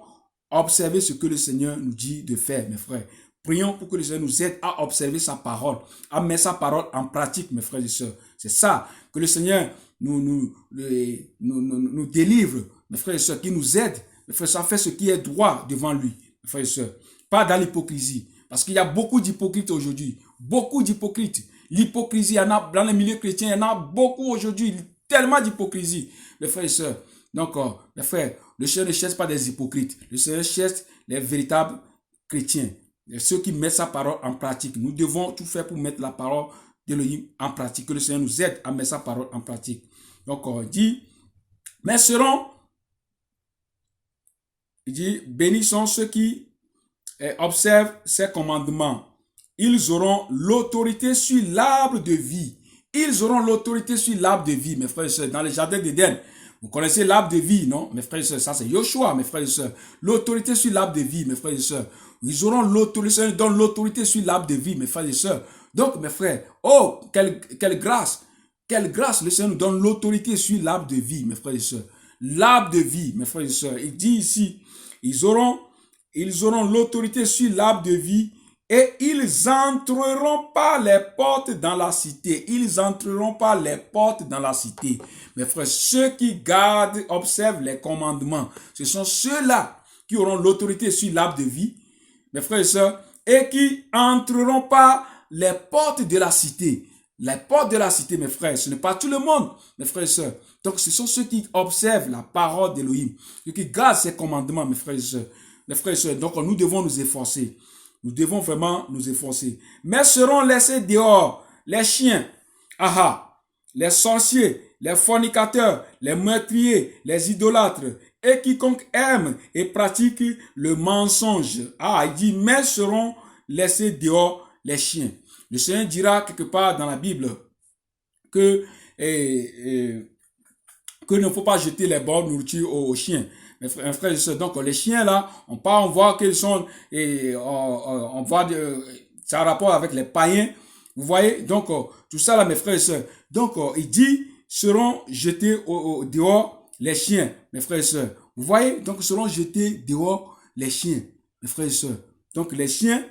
observer ce que le Seigneur nous dit de faire, mes frères. Prions pour que le Seigneur nous aide à observer sa parole, à mettre sa parole en pratique, mes frères et sœurs. C'est ça, que le Seigneur nous délivre, mes frères et sœurs, qui nous aide, mes frères et sœurs, à faire ce qui est droit devant lui, mes frères et sœurs. Pas dans l'hypocrisie. Parce qu'il y a beaucoup d'hypocrites aujourd'hui. Beaucoup d'hypocrites. L'hypocrisie, il y en a dans les milieux chrétiens, il y en a beaucoup aujourd'hui. Tellement d'hypocrisie, mes frères et sœurs. Donc, mes frères, le Seigneur ne cherche pas des hypocrites. Le Seigneur cherche les véritables chrétiens. Ceux qui mettent sa parole en pratique. Nous devons tout faire pour mettre la parole d'Élohim en pratique. Que le Seigneur nous aide à mettre sa parole en pratique. Donc, on dit, mais il dit, bénis sont ceux qui observent ses commandements. Ils auront l'autorité sur l'arbre de vie. Ils auront l'autorité sur l'arbre de vie, mes frères et sœurs, dans le jardin d'Éden. Vous connaissez l'arbre de vie, non? Mes frères et sœurs, ça c'est Yoshua, mes frères et sœurs. L'autorité sur l'arbre de vie, mes frères et sœurs. Ils auront l'autorité, donne l'autorité sur l'arbre de vie, mes frères et sœurs. Donc, mes frères, oh, quelle grâce! Quelle grâce, le Seigneur nous donne l'autorité sur l'arbre de vie, mes frères et sœurs. L'arbre de vie, mes frères et sœurs. Il dit ici, ils auront l'autorité sur l'arbre de vie et ils entreront par les portes dans la cité. Ils entreront par les portes dans la cité. Mes frères, ceux qui gardent, observent les commandements, ce sont ceux-là qui auront l'autorité sur l'arbre de vie, mes frères et sœurs, et qui entreront par les portes de la cité. Les portes de la cité, mes frères, ce n'est pas tout le monde, mes frères et sœurs. Donc, ce sont ceux qui observent la parole d'Élohim, ceux qui gardent ses commandements, mes frères et sœurs. Mes frères et sœurs, donc nous devons nous efforcer. Nous devons vraiment nous efforcer. Mais seront laissés dehors les chiens, les sorciers, les fornicateurs, les meurtriers, les idolâtres, et quiconque aime et pratique le mensonge. Il dit, mais seront laissés dehors les chiens. Le Seigneur dira quelque part dans la Bible que il ne faut pas jeter les bonnes nourritures aux chiens. mes frères et sœurs. Donc, les chiens, là, on voit qu'ils sont, et on voit, ça a rapport avec les païens. Vous voyez? Donc, tout ça, là, mes frères et sœurs. Donc, il dit, seront jetés dehors les chiens, mes frères et sœurs. Vous voyez? Donc, seront jetés dehors les chiens, mes frères et sœurs. Donc, les chiens,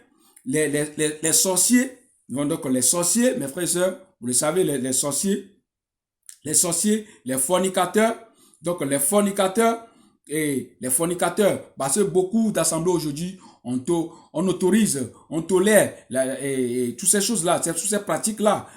les sorciers, donc les sorciers, mes frères et sœurs, vous le savez, les sorciers, les fornicateurs, donc les fornicateurs et les fornicateurs, parce que beaucoup d'assemblées aujourd'hui, on autorise, on tolère et toutes ces choses-là, toutes ces pratiques-là.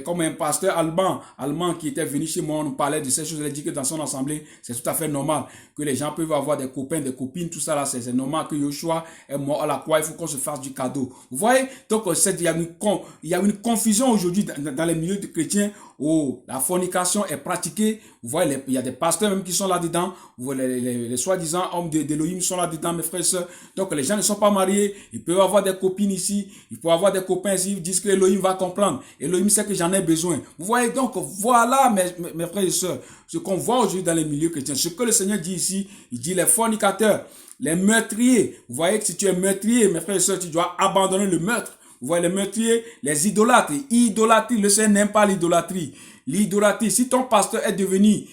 Comme un pasteur allemand qui était venu chez moi, on nous parlait de ces choses, il a dit que dans son assemblée, c'est tout à fait normal que les gens peuvent avoir des copains, des copines, tout ça là, c'est normal que Yoshua est mort à la croix, il faut qu'on se fasse du cadeau. Vous voyez? Donc, il y a une confusion aujourd'hui dans les milieux de chrétiens où la fornication est pratiquée. Vous voyez, il y a des pasteurs même qui sont là-dedans. Vous voyez, les soi-disant hommes d'Elohim sont là-dedans, mes frères et sœurs. Donc, les gens ne sont pas mariés. Ils peuvent avoir des copines ici. Ils peuvent avoir des copains ici. Ils disent que Elohim va comprendre. Elohim sait que j'en ai besoin. Vous voyez, donc, voilà, mes frères et sœurs, ce qu'on voit aujourd'hui dans les milieux chrétiens. Ce que le Seigneur dit ici, il dit les fornicateurs, les meurtriers. Vous voyez que si tu es meurtrier, mes frères et sœurs, tu dois abandonner le meurtre. Vous voyez les meurtriers, les idolâtres. Idolâtrie, le Seigneur n'aime pas l'idolâtrie. L'idolâtrie, si ton pasteur est devenu,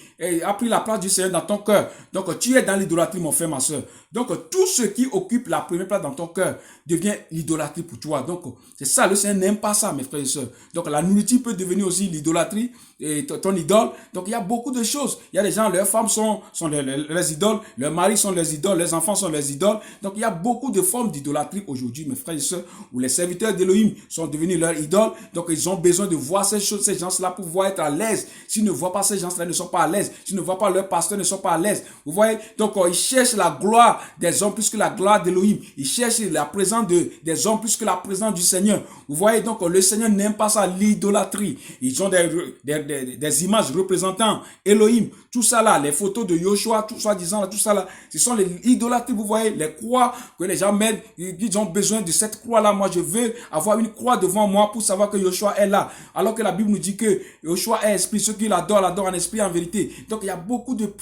a pris la place du Seigneur dans ton cœur, donc tu es dans l'idolâtrie, mon frère, ma soeur. Donc tout ce qui occupe la première place dans ton cœur devient l'idolâtrie pour toi. Donc c'est ça, le Seigneur n'aime pas ça, mes frères et sœurs. Donc la nourriture peut devenir aussi l'idolâtrie, et ton idole. Donc il y a beaucoup de choses. Il y a des gens, leurs femmes sont leurs idoles, leurs maris sont leurs idoles, leurs enfants sont leurs idoles. Donc il y a beaucoup de formes d'idolâtrie aujourd'hui, mes frères et sœurs, où les serviteurs d'Elohim sont devenus leurs idoles. Donc ils ont besoin de voir ces choses, ces gens-là pour pouvoir être à l'aise. S'ils ne voient pas ces gens-là, ils ne sont pas à l'aise. S'ils ne voient pas leurs pasteurs, ils ne sont pas à l'aise. Vous voyez? Donc ils cherchent la gloire des hommes plus que la gloire d'Elohim. Ils cherchent la présence des hommes plus que la présence du Seigneur. Vous voyez? Donc le Seigneur n'aime pas ça, l'idolâtrie. Ils ont des images représentant Elohim. Tout ça là, les photos de Yoshua, tout ça disant, tout ça là, ce sont les idolâtries. Vous voyez? Les croix que les gens mettent, ils ont besoin de cette croix là. Moi, je veux avoir une croix devant moi pour savoir que Yoshua est là. Alors que la Bible nous dit que Yoshua est esprit. Ceux qui l'adorent en esprit, en vérité. Donc, il y a beaucoup de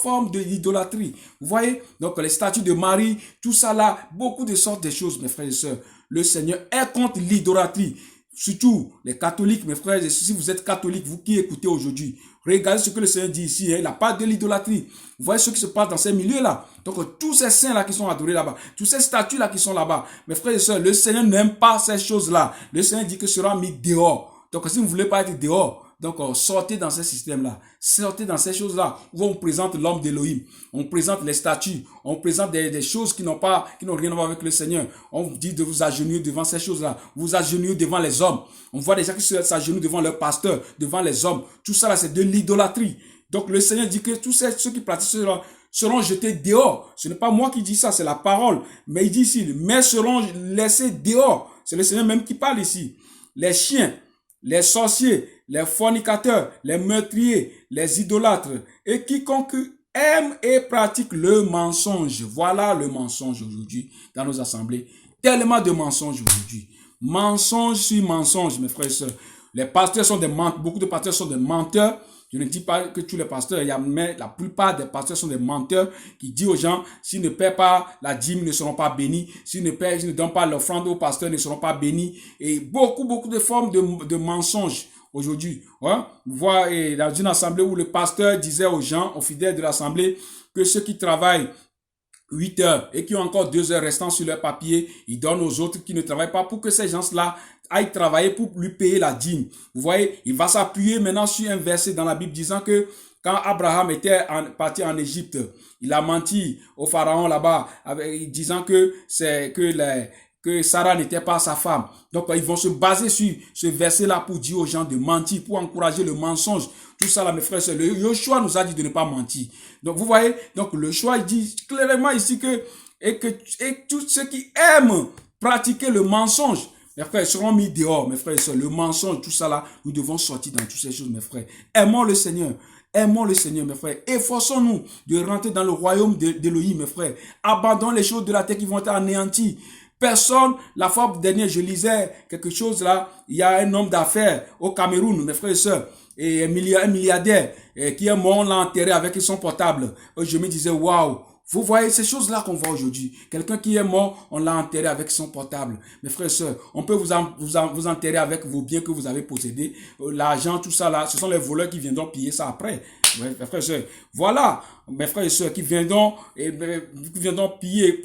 formes d'idolâtrie. Vous voyez? Donc, les statues de Marie, tout ça là, beaucoup de sortes de choses, mes frères et sœurs. Le Seigneur est contre l'idolâtrie. Surtout les catholiques, mes frères et sœurs, si vous êtes catholiques, vous qui écoutez aujourd'hui, regardez ce que le Seigneur dit ici, hein, il n'a pas de l'idolâtrie. Vous voyez ce qui se passe dans ces milieux-là. Donc tous ces saints-là qui sont adorés là-bas, tous ces statues-là qui sont là-bas, mes frères et sœurs, le Seigneur n'aime pas ces choses-là. Le Seigneur dit que sera mis dehors. Donc si vous ne voulez pas être dehors, donc sortez dans ces systèmes-là, sortez dans ces choses-là où on présente l'homme d'Elohim, on présente les statues, on présente des choses qui n'ont rien à voir avec le Seigneur. On vous dit de vous agenouiller devant ces choses-là, vous agenouiller devant les hommes. On voit des gens qui s'agenouillent devant leur pasteur, devant les hommes. Tout ça là, c'est de l'idolâtrie. Donc le Seigneur dit que tous ceux qui pratiquent cela seront jetés dehors. Ce n'est pas moi qui dis ça, c'est la parole. Mais il dit ici, mais seront laissés dehors. C'est le Seigneur même qui parle ici. Les chiens, les sorciers, les fornicateurs, les meurtriers, les idolâtres et quiconque aime et pratique le mensonge. Voilà le mensonge aujourd'hui dans nos assemblées. Tellement de mensonges aujourd'hui. Mensonge sur mensonge, mes frères et sœurs. Les pasteurs sont des menteurs. Beaucoup de pasteurs sont des menteurs. Je ne dis pas que tous les pasteurs, mais la plupart des pasteurs sont des menteurs qui disent aux gens, s'ils ne paient pas la dîme, ils ne seront pas bénis. S'ils ne donnent pas l'offrande aux pasteurs, ils ne seront pas bénis. Et beaucoup de formes de mensonges aujourd'hui. Ouais? Vous voyez, dans une assemblée où le pasteur disait aux gens, aux fidèles de l'assemblée, que ceux qui travaillent 8 heures et qui ont encore 2 heures restant sur leur papier, ils donnent aux autres qui ne travaillent pas pour que ces gens-là aillent travailler pour lui payer la dîme. Vous voyez, il va s'appuyer maintenant sur un verset dans la Bible disant que quand Abraham était parti en Égypte, il a menti au pharaon là-bas, disant que Sarah n'était pas sa femme. Donc, ils vont se baser sur ce verset-là pour dire aux gens de mentir, pour encourager le mensonge. Tout ça, là, mes frères, c'est le Yoshua nous a dit de ne pas mentir. Donc, vous voyez, donc le choix, il dit clairement ici que tous ceux qui aiment pratiquer le mensonge, mes frères, seront mis dehors, mes frères et sœurs. Le mensonge, tout ça là, nous devons sortir dans toutes ces choses, mes frères. Aimons le Seigneur. Aimons le Seigneur, mes frères. Efforçons-nous de rentrer dans le royaume d'Elohim, mes frères. Abandonnons les choses de la terre qui vont être anéanties. Personne, la fois dernière, je lisais quelque chose là, il y a un homme d'affaires au Cameroun, mes frères et sœurs, et un milliardaire qui est mort, on l'a enterré avec son portable. Et je me disais, waouh, Vous voyez ces choses-là qu'on voit aujourd'hui. Quelqu'un qui est mort, on l'a enterré avec son portable. Mes frères et sœurs, on peut vous enterrer avec vos biens que vous avez possédés. L'argent, tout ça là, ce sont les voleurs qui viendront piller ça après. Mes frères et sœurs, voilà, mes frères et sœurs, qui viendront piller,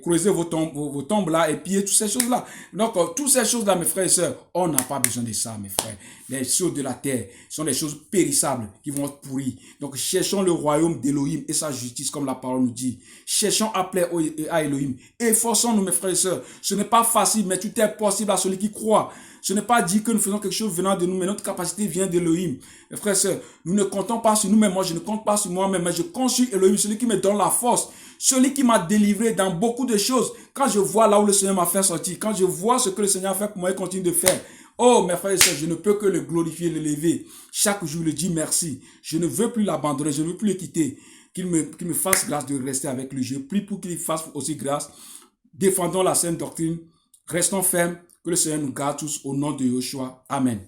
creuser vos tombes là et piller toutes ces choses-là. Donc, toutes ces choses-là, mes frères et sœurs, on n'a pas besoin de ça, mes frères. Les choses de la terre sont des choses périssables qui vont être pourries. Donc, cherchons le royaume d'Élohim et sa justice, comme la parole nous dit. Cherchons à plaire à Élohim. Efforçons-nous, mes frères et sœurs. Ce n'est pas facile, mais tout est possible à celui qui croit. Ce n'est pas dit que nous faisons quelque chose venant de nous, mais notre capacité vient d'Élohim. Mes frères et sœurs, nous ne comptons pas sur nous-mêmes. Moi, je ne compte pas sur moi-même, mais je compte sur Élohim, celui qui me donne la force, celui qui m'a délivré dans beaucoup de choses. Quand je vois là où le Seigneur m'a fait sortir, quand je vois ce que le Seigneur a fait pour moi et continue de faire, oh, mes frères et sœurs, je ne peux que le glorifier, l'élever. Chaque jour, je lui dis merci. Je ne veux plus l'abandonner, je ne veux plus le quitter. Qu'il me fasse grâce de rester avec lui. Je prie pour qu'il fasse aussi grâce. Défendons la sainte doctrine. Restons fermes. Que le Seigneur nous garde tous au nom de Yeshua. Amen.